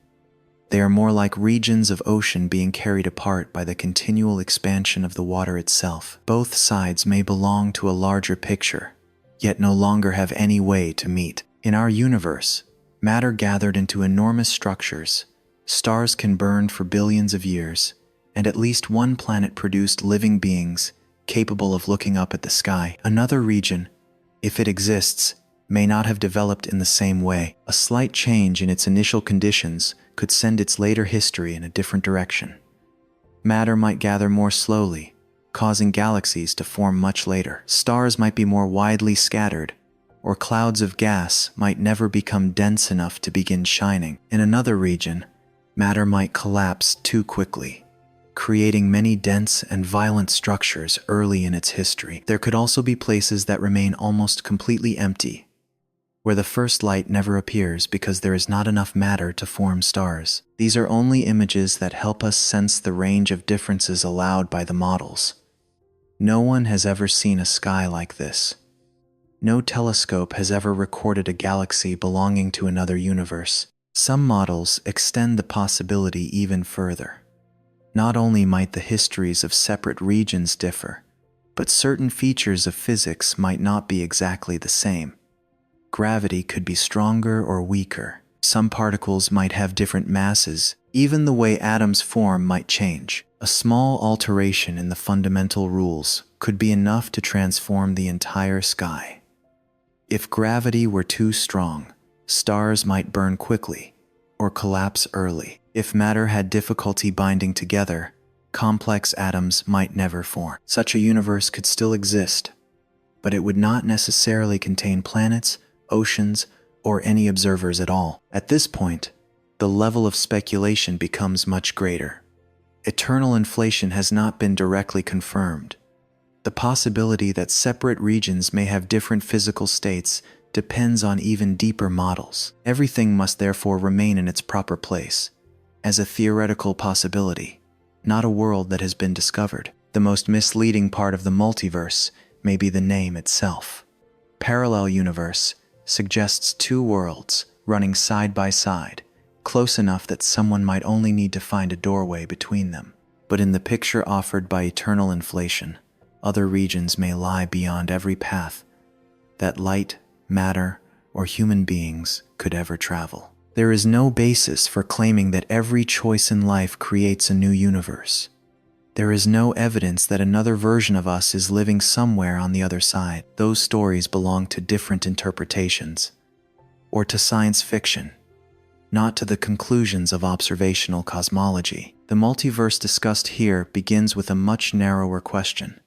They are more like regions of ocean being carried apart by the continual expansion of the water itself. Both sides may belong to a larger picture, yet no longer have any way to meet. In our universe, matter gathered into enormous structures. Stars can burn for billions of years, and at least one planet produced living beings capable of looking up at the sky. Another region, if it exists, may not have developed in the same way. A slight change in its initial conditions could send its later history in a different direction. Matter might gather more slowly, causing galaxies to form much later. Stars might be more widely scattered, or clouds of gas might never become dense enough to begin shining. In another region, matter might collapse too quickly, creating many dense and violent structures early in its history. There could also be places that remain almost completely empty, where the first light never appears because there is not enough matter to form stars. These are only images that help us sense the range of differences allowed by the models. No one has ever seen a sky like this. No telescope has ever recorded a galaxy belonging to another universe. Some models extend the possibility even further. Not only might the histories of separate regions differ, But certain features of physics might not be exactly the same. Gravity could be stronger or weaker. Some particles might have different masses. Even the way atoms form might change. A small alteration in the fundamental rules could be enough to transform the entire sky. If gravity were too strong, stars might burn quickly or collapse early. If matter had difficulty binding together, complex atoms might never form. Such a universe could still exist, but it would not necessarily contain planets, oceans, or any observers at all. At this point, the level of speculation becomes much greater. Eternal inflation has not been directly confirmed. The possibility that separate regions may have different physical states depends on even deeper models. Everything must therefore remain in its proper place, as a theoretical possibility, not a world that has been discovered. The most misleading part of the multiverse may be the name itself. Parallel universe suggests two worlds running side by side, close enough that someone might only need to find a doorway between them. But in the picture offered by eternal inflation, other regions may lie beyond every path that light, matter, or human beings could ever travel. There is no basis for claiming that every choice in life creates a new universe. There is no evidence that another version of us is living somewhere on the other side. Those stories belong to different interpretations, or to science fiction, not to the conclusions of observational cosmology. The multiverse discussed here begins with a much narrower question.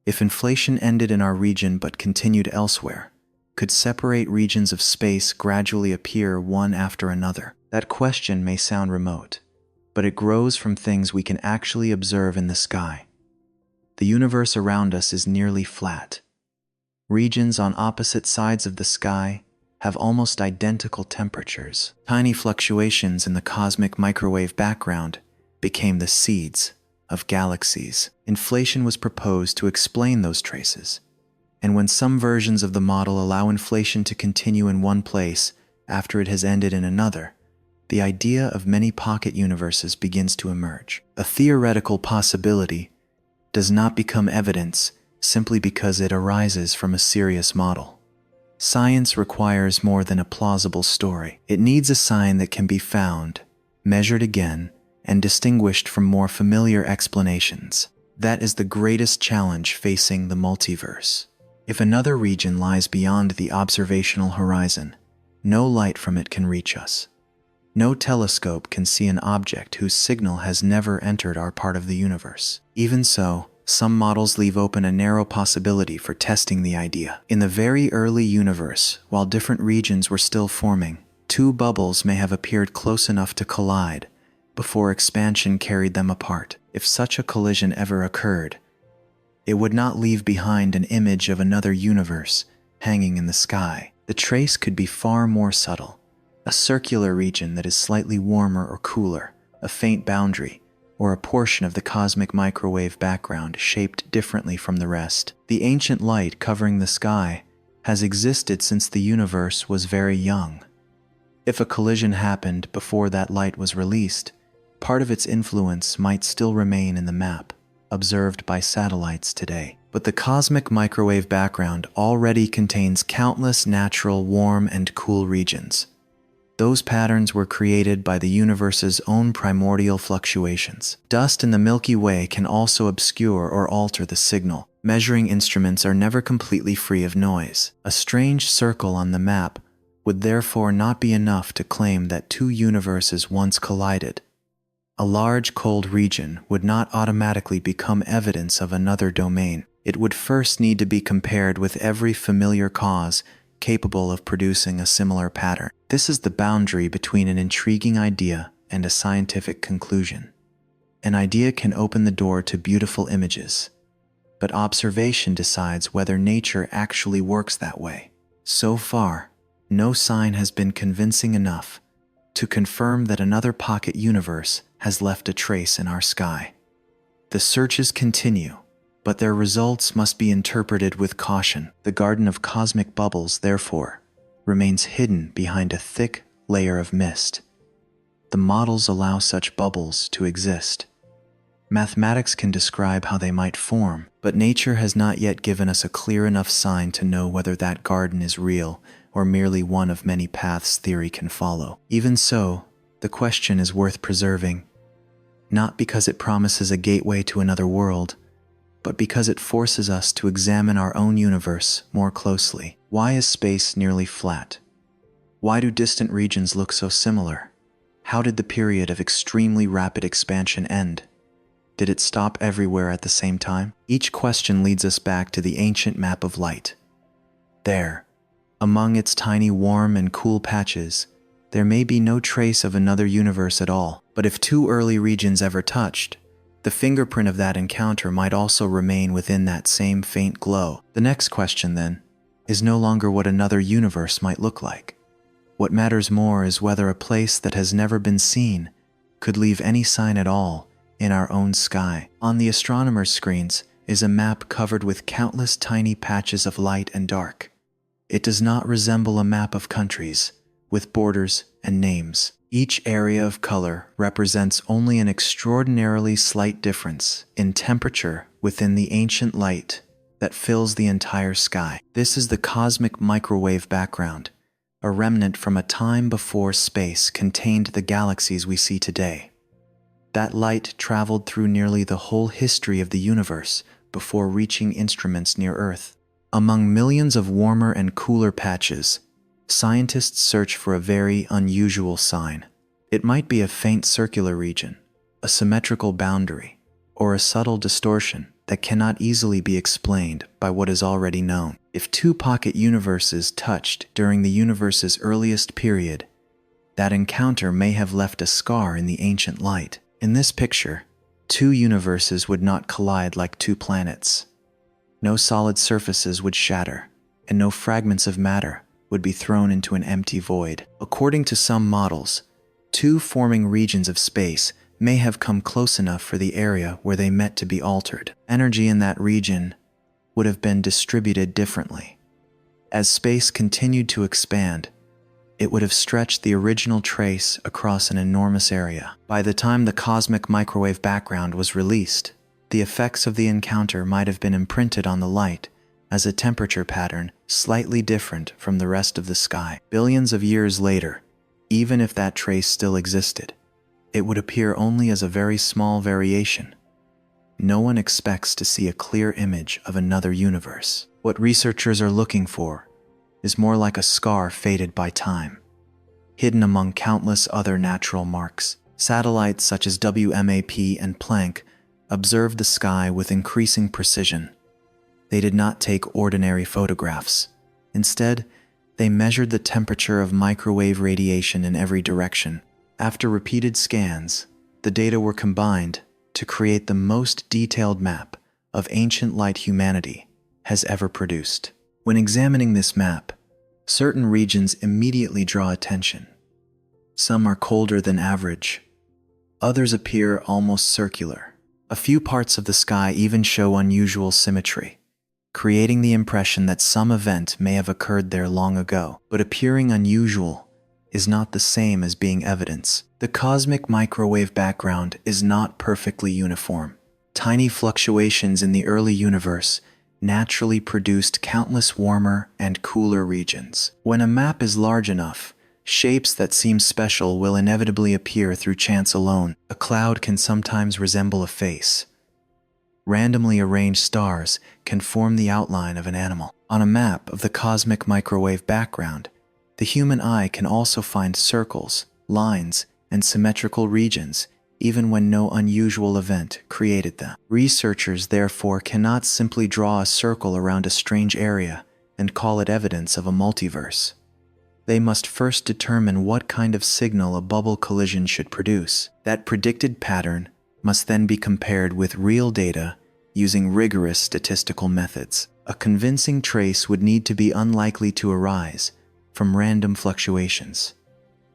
If inflation ended in our region but continued elsewhere, could separate regions of space gradually appear one after another? That question may sound remote, but it grows from things we can actually observe in the sky. The universe around us is nearly flat. Regions on opposite sides of the sky have almost identical temperatures. Tiny fluctuations in the cosmic microwave background became the seeds of galaxies. Inflation was proposed to explain those traces, and when some versions of the model allow inflation to continue in one place after it has ended in another, the idea of many pocket universes begins to emerge. A theoretical possibility does not become evidence simply because it arises from a serious model. Science requires more than a plausible story. It needs a sign that can be found, measured again, and distinguished from more familiar explanations. That is the greatest challenge facing the multiverse. If another region lies beyond the observational horizon, no light from it can reach us. No telescope can see an object whose signal has never entered our part of the universe. Even so, some models leave open a narrow possibility for testing the idea. In the very early universe, while different regions were still forming, two bubbles may have appeared close enough to collide before expansion carried them apart. If such a collision ever occurred, it would not leave behind an image of another universe hanging in the sky. The trace could be far more subtle. A circular region that is slightly warmer or cooler, a faint boundary, or a portion of the cosmic microwave background shaped differently from the rest. The ancient light covering the sky has existed since the universe was very young. If a collision happened before that light was released, part of its influence might still remain in the map, observed by satellites today. But the cosmic microwave background already contains countless natural warm and cool regions. Those patterns were created by the universe's own primordial fluctuations. Dust in the Milky Way can also obscure or alter the signal. Measuring instruments are never completely free of noise. A strange circle on the map would therefore not be enough to claim that two universes once collided. A large cold region would not automatically become evidence of another domain. It would first need to be compared with every familiar cause capable of producing a similar pattern. This is the boundary between an intriguing idea and a scientific conclusion. An idea can open the door to beautiful images, but observation decides whether nature actually works that way. So far, no sign has been convincing enough to confirm that another pocket universe has left a trace in our sky. The searches continue, but their results must be interpreted with caution. The garden of cosmic bubbles, therefore, remains hidden behind a thick layer of mist. The models allow such bubbles to exist. Mathematics can describe how they might form, But nature has not yet given us a clear enough sign to know whether that garden is real or merely one of many paths theory can follow. Even so, the question is worth preserving, not because it promises a gateway to another world, but because it forces us to examine our own universe more closely. Why is space nearly flat? Why do distant regions look so similar? How did the period of extremely rapid expansion end? Did it stop everywhere at the same time? Each question leads us back to the ancient map of light. There, among its tiny warm and cool patches, there may be no trace of another universe at all. But if two early regions ever touched, the fingerprint of that encounter might also remain within that same faint glow. The next question, then, is no longer what another universe might look like. What matters more is whether a place that has never been seen could leave any sign at all in our own sky. On the astronomers' screens is a map covered with countless tiny patches of light and dark. It does not resemble a map of countries, with borders and names. Each area of color represents only an extraordinarily slight difference in temperature within the ancient light that fills the entire sky. This is the cosmic microwave background, a remnant from a time before space contained the galaxies we see today. That light traveled through nearly the whole history of the universe before reaching instruments near Earth. Among millions of warmer and cooler patches, scientists search for a very unusual sign. It might be a faint circular region, a symmetrical boundary, or a subtle distortion that cannot easily be explained by what is already known. If two pocket universes touched during the universe's earliest period, that encounter may have left a scar in the ancient light. In this picture, two universes would not collide like two planets. No solid surfaces would shatter, and no fragments of matter would be thrown into an empty void. According to some models, two forming regions of space may have come close enough for the area where they met to be altered. Energy in that region would have been distributed differently. As space continued to expand, it would have stretched the original trace across an enormous area. By the time the cosmic microwave background was released, the effects of the encounter might have been imprinted on the light as a temperature pattern slightly different from the rest of the sky. Billions of years later, even if that trace still existed, it would appear only as a very small variation. No one expects to see a clear image of another universe. What researchers are looking for is more like a scar faded by time, hidden among countless other natural marks. Satellites such as WMAP and Planck observed the sky with increasing precision. They did not take ordinary photographs. Instead, they measured the temperature of microwave radiation in every direction. After repeated scans, the data were combined to create the most detailed map of ancient light humanity has ever produced. When examining this map, certain regions immediately draw attention. Some are colder than average. Others appear almost circular. A few parts of the sky even show unusual symmetry, creating the impression that some event may have occurred there long ago. But appearing unusual is not the same as being evidence. The cosmic microwave background is not perfectly uniform. Tiny fluctuations in the early universe naturally produced countless warmer and cooler regions. When a map is large enough, shapes that seem special will inevitably appear through chance alone. A cloud can sometimes resemble a face. Randomly arranged stars can form the outline of an animal. On a map of the cosmic microwave background, the human eye can also find circles, lines, and symmetrical regions, even when no unusual event created them. Researchers therefore cannot simply draw a circle around a strange area and call it evidence of a multiverse. They must first determine what kind of signal a bubble collision should produce. That predicted pattern must then be compared with real data using rigorous statistical methods. A convincing trace would need to be unlikely to arise from random fluctuations.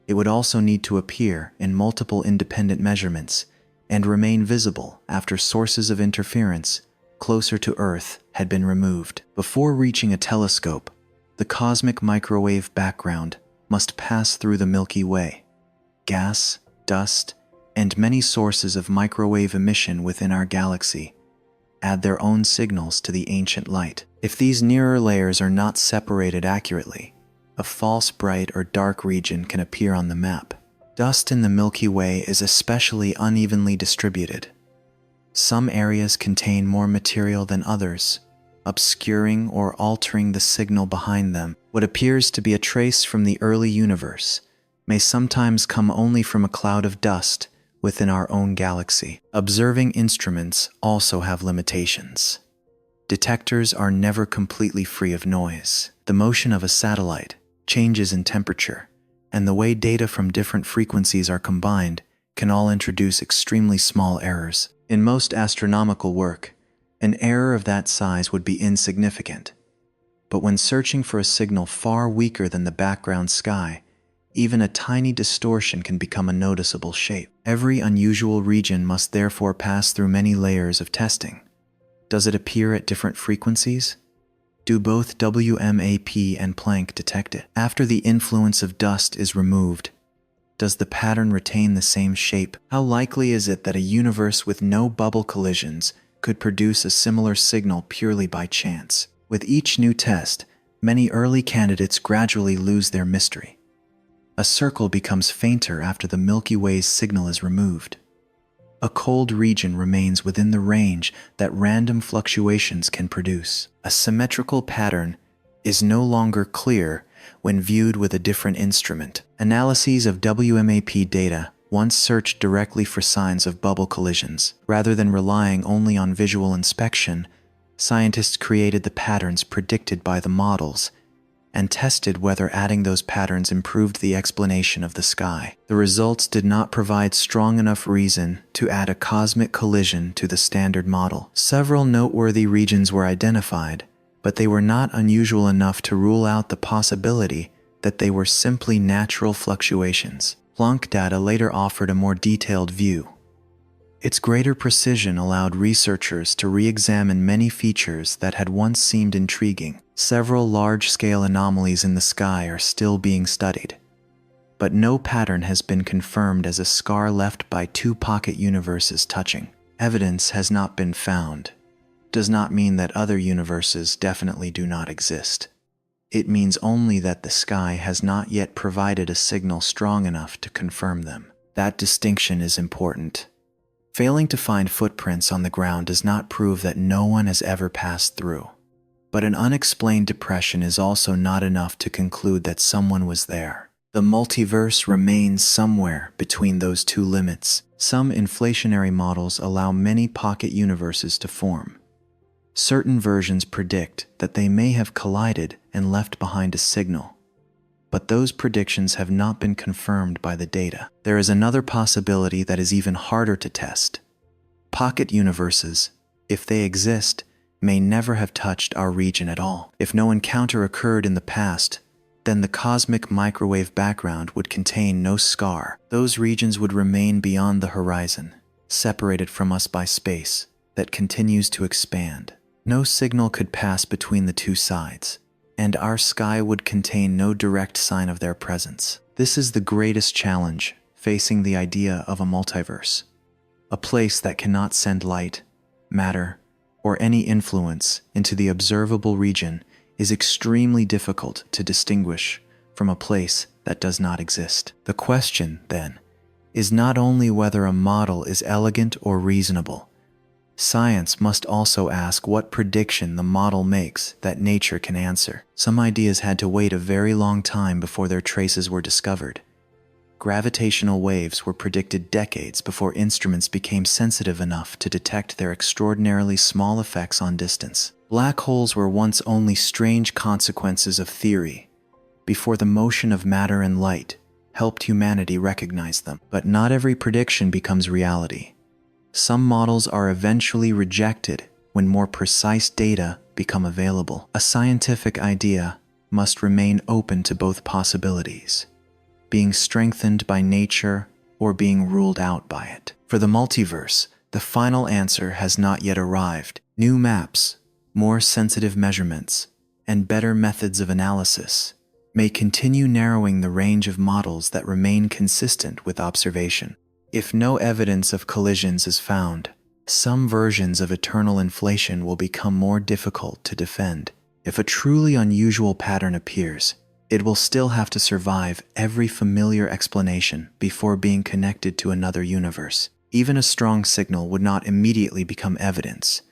It would also need to appear in multiple independent measurements and remain visible after sources of interference closer to Earth had been removed. Before reaching a telescope, the cosmic microwave background must pass through the Milky Way, gas, dust, and many sources of microwave emission within our galaxy. add their own signals to the ancient light. If these nearer layers are not separated accurately, a false bright or dark region can appear on the map. Dust in the Milky Way is especially unevenly distributed. Some areas contain more material than others, obscuring or altering the signal behind them. What appears to be a trace from the early universe may sometimes come only from a cloud of dust within our own galaxy. Observing instruments also have limitations. Detectors are never completely free of noise. The motion of a satellite, changes in temperature, and the way data from different frequencies are combined can all introduce extremely small errors. In most astronomical work, an error of that size would be insignificant. But when searching for a signal far weaker than the background sky, even a tiny distortion can become a noticeable shape. Every unusual region must therefore pass through many layers of testing. Does it appear at different frequencies? Do both WMAP and Planck detect it? After the influence of dust is removed, does the pattern retain the same shape? How likely is it that a universe with no bubble collisions could produce a similar signal purely by chance? With each new test, many early candidates gradually lose their mystery. A circle becomes fainter after the Milky Way's signal is removed. A cold region remains within the range that random fluctuations can produce. A symmetrical pattern is no longer clear when viewed with a different instrument. Analyses of WMAP data once searched directly for signs of bubble collisions. Rather than relying only on visual inspection, scientists created the patterns predicted by the models and tested whether adding those patterns improved the explanation of the sky. The results did not provide strong enough reason to add a cosmic collision to the standard model. Several noteworthy regions were identified, but they were not unusual enough to rule out the possibility that they were simply natural fluctuations. Planck data later offered a more detailed view. Its greater precision allowed researchers to re-examine many features that had once seemed intriguing. Several large-scale anomalies in the sky are still being studied, but no pattern has been confirmed as a scar left by two pocket universes touching. Evidence has not been found. Does not mean that other universes definitely do not exist. It means only that the sky has not yet provided a signal strong enough to confirm them. That distinction is important. Failing to find footprints on the ground does not prove that no one has ever passed through. But an unexplained depression is also not enough to conclude that someone was there. The multiverse remains somewhere between those two limits. Some inflationary models allow many pocket universes to form. Certain versions predict that they may have collided and left behind a signal, but those predictions have not been confirmed by the data. There is another possibility that is even harder to test. Pocket universes, if they exist, may never have touched our region at all. If no encounter occurred in the past, then the cosmic microwave background would contain no scar. Those regions would remain beyond the horizon, separated from us by space that continues to expand. No signal could pass between the two sides, and our sky would contain no direct sign of their presence. This is the greatest challenge facing the idea of a multiverse. A place that cannot send light, matter, or any influence into the observable region is extremely difficult to distinguish from a place that does not exist. The question, then, is not only whether a model is elegant or reasonable. Science must also ask what prediction the model makes that nature can answer. Some ideas had to wait a very long time before their traces were discovered. Gravitational waves were predicted decades before instruments became sensitive enough to detect their extraordinarily small effects on distance. Black holes were once only strange consequences of theory, before the motion of matter and light helped humanity recognize them. But not every prediction becomes reality. Some models are eventually rejected when more precise data become available. A scientific idea must remain open to both possibilities, being strengthened by nature or being ruled out by it. For the multiverse, the final answer has not yet arrived. New maps, more sensitive measurements, and better methods of analysis may continue narrowing the range of models that remain consistent with observation. If no evidence of collisions is found, Some versions of eternal inflation will become more difficult to defend. If a truly unusual pattern appears, it will still have to survive every familiar explanation before being connected to another universe. Even a strong signal would not immediately become evidence.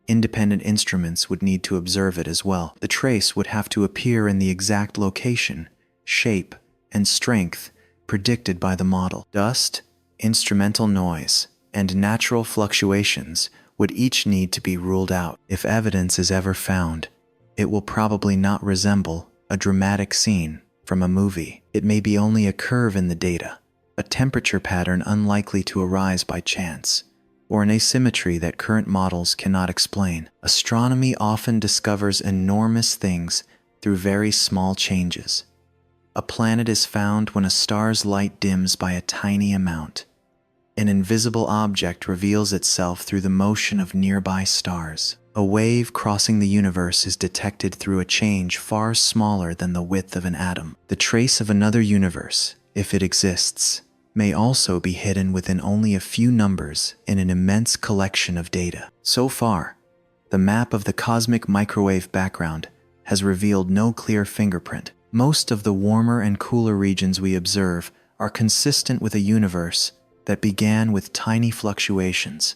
Independent instruments would need to observe it as well. The trace would have to appear in the exact location, shape, and strength predicted by the model. Dust, instrumental noise, and natural fluctuations would each need to be ruled out. If evidence is ever found, it will probably not resemble a dramatic scene from a movie. It may be only a curve in the data, a temperature pattern unlikely to arise by chance, or an asymmetry that current models cannot explain. Astronomy often discovers enormous things through very small changes. A planet is found when a star's light dims by a tiny amount. An invisible object reveals itself through the motion of nearby stars. A wave crossing the universe is detected through a change far smaller than the width of an atom. The trace of another universe, if it exists, may also be hidden within only a few numbers in an immense collection of data. So far, the map of the cosmic microwave background has revealed no clear fingerprint. Most of the warmer and cooler regions we observe are consistent with a universe that began with tiny fluctuations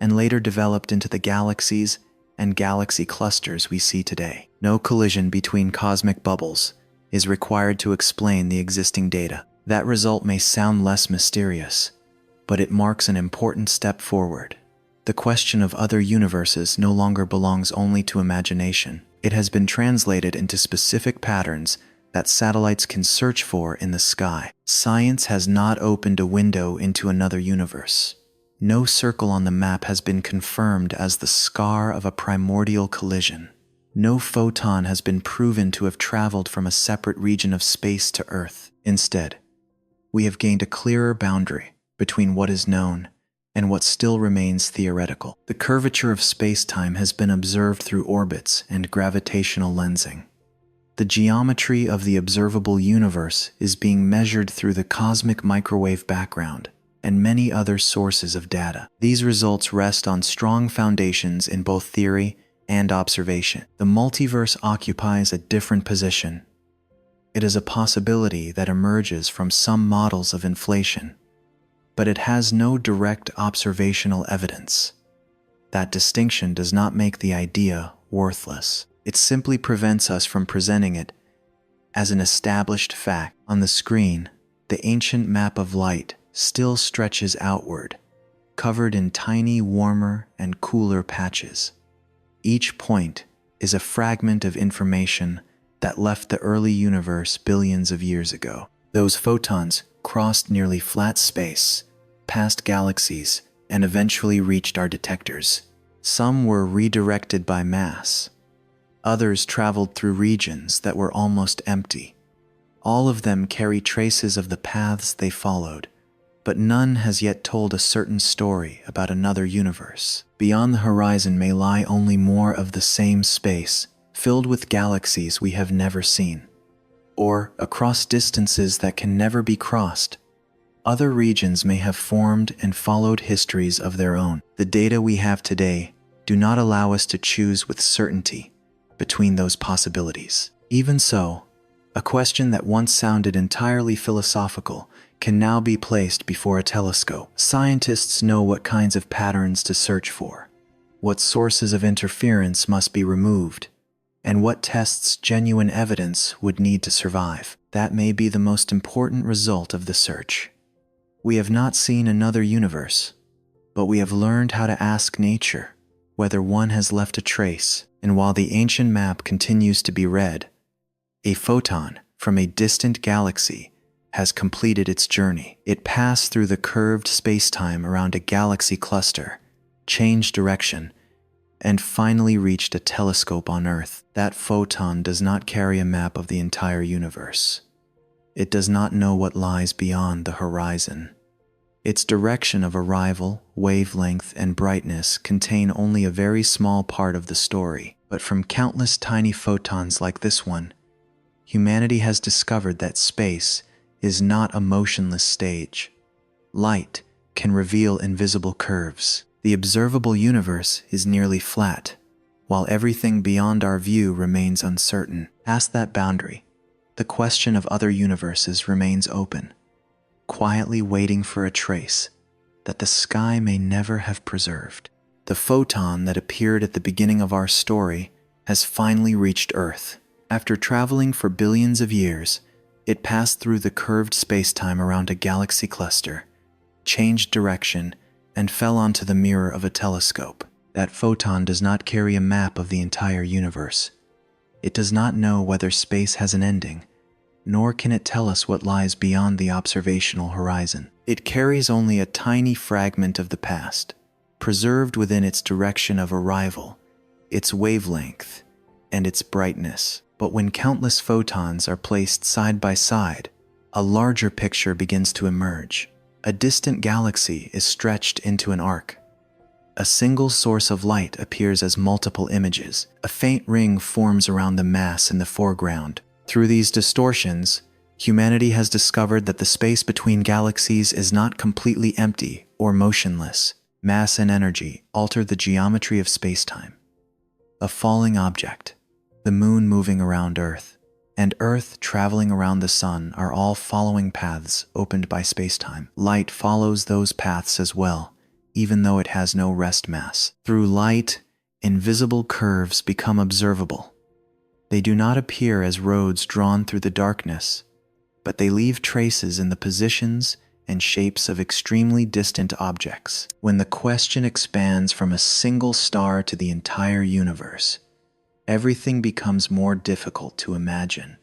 and later developed into the galaxies and galaxy clusters we see today. No collision between cosmic bubbles is required to explain the existing data. That result may sound less mysterious, but it marks an important step forward. The question of other universes no longer belongs only to imagination. It has been translated into specific patterns that satellites can search for in the sky. Science has not opened a window into another universe. No circle on the map has been confirmed as the scar of a primordial collision. No photon has been proven to have traveled from a separate region of space to Earth. Instead, we have gained a clearer boundary between what is known and what still remains theoretical. The curvature of spacetime has been observed through orbits and gravitational lensing. The geometry of the observable universe is being measured through the cosmic microwave background and many other sources of data. These results rest on strong foundations in both theory and observation. The multiverse occupies a different position. It is a possibility that emerges from some models of inflation, but it has no direct observational evidence. That distinction does not make the idea worthless. It simply prevents us from presenting it as an established fact. On the screen, the ancient map of light still stretches outward, covered in tiny warmer and cooler patches. Each point is a fragment of information that left the early universe billions of years ago. Those photons crossed nearly flat space, past galaxies, and eventually reached our detectors. Some were redirected by mass. Others traveled through regions that were almost empty. All of them carry traces of the paths they followed, but none has yet told a certain story about another universe. Beyond the horizon may lie only more of the same space, filled with galaxies we have never seen. Or, across distances that can never be crossed, other regions may have formed and followed histories of their own. The data we have today do not allow us to choose with certainty between those possibilities. Even so, a question that once sounded entirely philosophical can now be placed before a telescope. Scientists know what kinds of patterns to search for, what sources of interference must be removed, and what tests genuine evidence would need to survive. That may be the most important result of the search. We have not seen another universe, but we have learned how to ask nature whether one has left a trace. And while the ancient map continues to be read, a photon from a distant galaxy has completed its journey. It passed through the curved spacetime around a galaxy cluster, changed direction, and finally reached a telescope on Earth. That photon does not carry a map of the entire universe. It does not know what lies beyond the horizon. Its direction of arrival, wavelength, and brightness contain only a very small part of the story. But from countless tiny photons like this one, humanity has discovered that space is not a motionless stage. Light can reveal invisible curves. The observable universe is nearly flat, while everything beyond our view remains uncertain. Past that boundary, the question of other universes remains open, quietly waiting for a trace that the sky may never have preserved. The photon that appeared at the beginning of our story has finally reached Earth. After traveling for billions of years, it passed through the curved spacetime around a galaxy cluster, changed direction, and fell onto the mirror of a telescope. That photon does not carry a map of the entire universe. It does not know whether space has an ending, nor can it tell us what lies beyond the observational horizon. It carries only a tiny fragment of the past, preserved within its direction of arrival, its wavelength, and its brightness. But when countless photons are placed side by side, a larger picture begins to emerge. A distant galaxy is stretched into an arc. A single source of light appears as multiple images. A faint ring forms around the mass in the foreground. Through these distortions, humanity has discovered that the space between galaxies is not completely empty or motionless. Mass and energy alter the geometry of spacetime. A falling object, the moon moving around Earth, and Earth traveling around the sun are all following paths opened by spacetime. Light follows those paths as well, even though it has no rest mass. Through light, invisible curves become observable. They do not appear as roads drawn through the darkness, but they leave traces in the positions and shapes of extremely distant objects. When the question expands from a single star to the entire universe, everything becomes more difficult to imagine.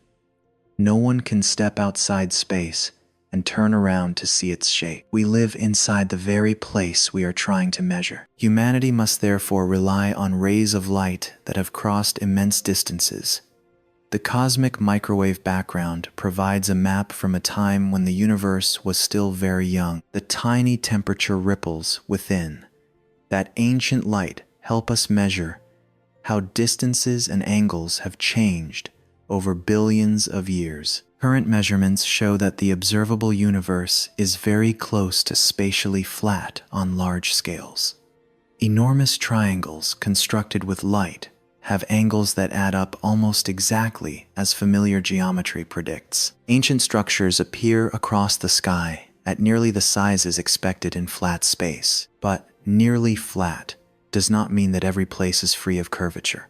No one can step outside space and turn around to see its shape. We live inside the very place we are trying to measure. Humanity must therefore rely on rays of light that have crossed immense distances. The cosmic microwave background provides a map from a time when the universe was still very young. The tiny temperature ripples within that ancient light help us measure how distances and angles have changed over billions of years. Current measurements show that the observable universe is very close to spatially flat on large scales. Enormous triangles constructed with light have angles that add up almost exactly as familiar geometry predicts. Ancient structures appear across the sky at nearly the sizes expected in flat space. But nearly flat does not mean that every place is free of curvature.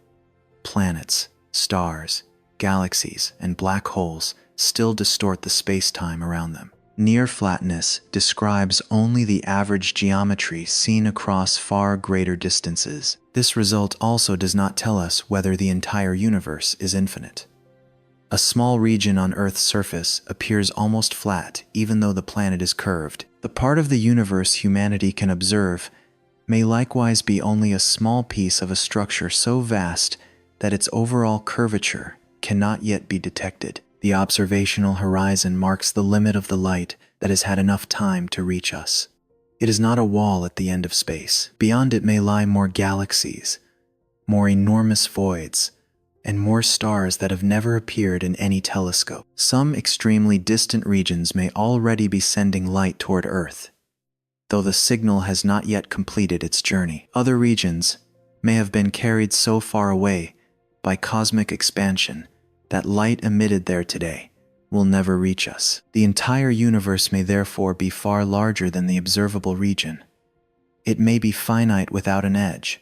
Planets, stars, galaxies, and black holes still distort the space-time around them. Near flatness describes only the average geometry seen across far greater distances. This result also does not tell us whether the entire universe is infinite. A small region on Earth's surface appears almost flat even though the planet is curved. The part of the universe humanity can observe may likewise be only a small piece of a structure so vast that its overall curvature cannot yet be detected. The observational horizon marks the limit of the light that has had enough time to reach us. It is not a wall at the end of space. Beyond it may lie more galaxies, more enormous voids, and more stars that have never appeared in any telescope. Some extremely distant regions may already be sending light toward Earth, though the signal has not yet completed its journey. Other regions may have been carried so far away by cosmic expansion that light emitted there today will never reach us. The entire universe may therefore be far larger than the observable region. It may be finite without an edge,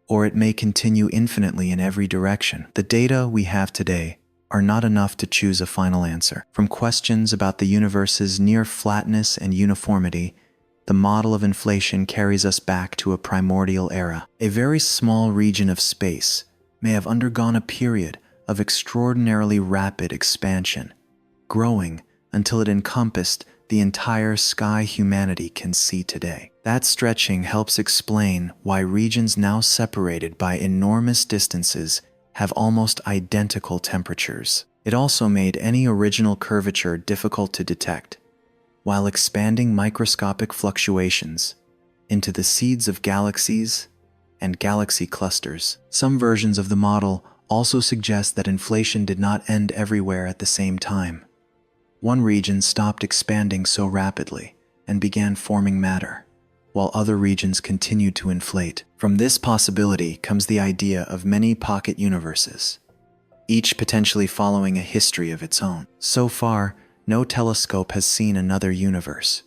or it may continue infinitely in every direction. The data we have today are not enough to choose a final answer. From questions about the universe's near flatness and uniformity, the model of inflation carries us back to a primordial era. A very small region of space may have undergone a period of extraordinarily rapid expansion, growing until it encompassed the entire sky humanity can see today. That stretching helps explain why regions now separated by enormous distances have almost identical temperatures. It also made any original curvature difficult to detect, while expanding microscopic fluctuations into the seeds of galaxies and galaxy clusters. Some versions of the model also suggest that inflation did not end everywhere at the same time. One region stopped expanding so rapidly and began forming matter, while other regions continue to inflate. From this possibility comes the idea of many pocket universes, each potentially following a history of its own. So far, no telescope has seen another universe.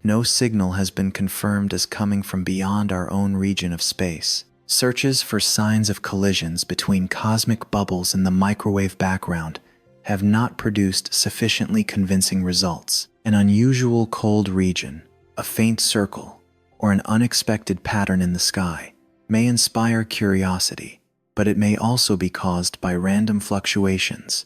No signal has been confirmed as coming from beyond our own region of space. Searches for signs of collisions between cosmic bubbles in the microwave background have not produced sufficiently convincing results. An unusual cold region, a faint circle, or an unexpected pattern in the sky may inspire curiosity, but it may also be caused by random fluctuations,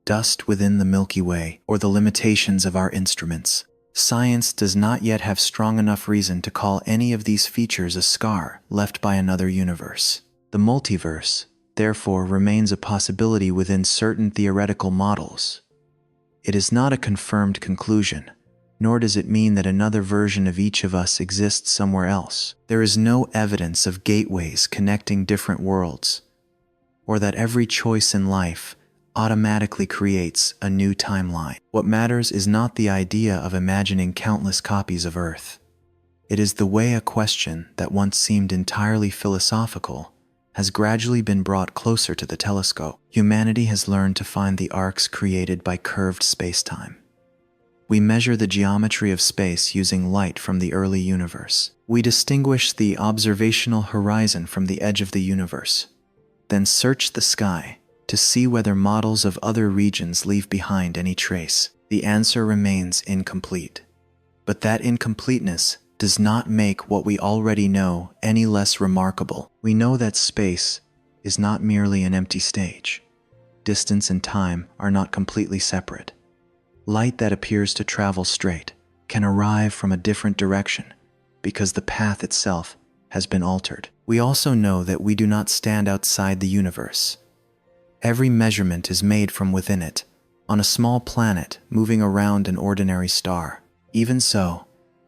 dust within the Milky Way, or the limitations of our instruments. Science does not yet have strong enough reason to call any of these features a scar left by another universe. The multiverse, therefore, remains a possibility within certain theoretical models. It is not a confirmed conclusion, nor does it mean that another version of each of us exists somewhere else. There is no evidence of gateways connecting different worlds, or that every choice in life automatically creates a new timeline. What matters is not the idea of imagining countless copies of Earth. It is the way a question that once seemed entirely philosophical has gradually been brought closer to the telescope. Humanity has learned to find the arcs created by curved spacetime. We measure the geometry of space using light from the early universe. We distinguish the observational horizon from the edge of the universe, then search the sky to see whether models of other regions leave behind any trace. The answer remains incomplete. But that incompleteness does not make what we already know any less remarkable. We know that space is not merely an empty stage. Distance and time are not completely separate. Light that appears to travel straight can arrive from a different direction because the path itself has been altered. We also know that we do not stand outside the universe. Every measurement is made from within it, on a small planet moving around an ordinary star. Even so,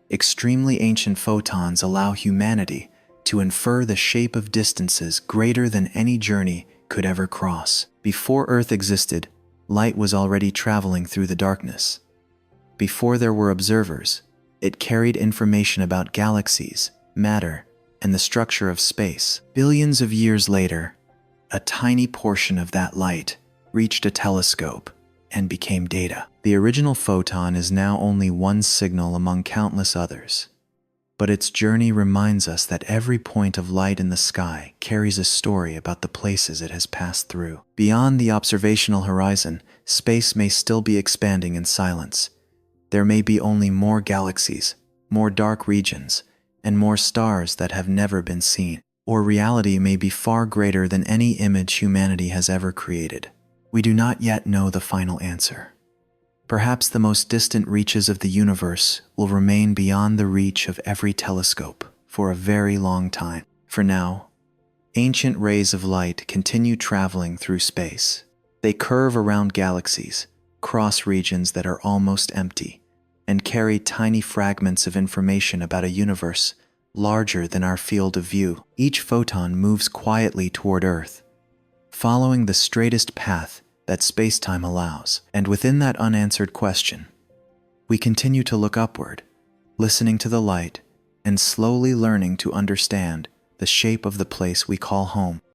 extremely ancient photons allow humanity to infer the shape of distances greater than any journey could ever cross. Before Earth existed, light was already traveling through the darkness. Before there were observers, it carried information about galaxies, matter, and the structure of space. Billions of years later, a tiny portion of that light reached a telescope and became data. The original photon is now only one signal among countless others, but its journey reminds us that every point of light in the sky carries a story about the places it has passed through. Beyond the observational horizon, space may still be expanding in silence. There may be only more galaxies, more dark regions, and more stars that have never been seen. Or reality may be far greater than any image humanity has ever created. We do not yet know the final answer. Perhaps the most distant reaches of the universe will remain beyond the reach of every telescope for a very long time. For now, ancient rays of light continue traveling through space. They curve around galaxies, cross regions that are almost empty, and carry tiny fragments of information about a universe larger than our field of view. Each photon moves quietly toward Earth, following the straightest path that spacetime allows. And within that unanswered question, we continue to look upward, listening to the light, and slowly learning to understand the shape of the place we call home.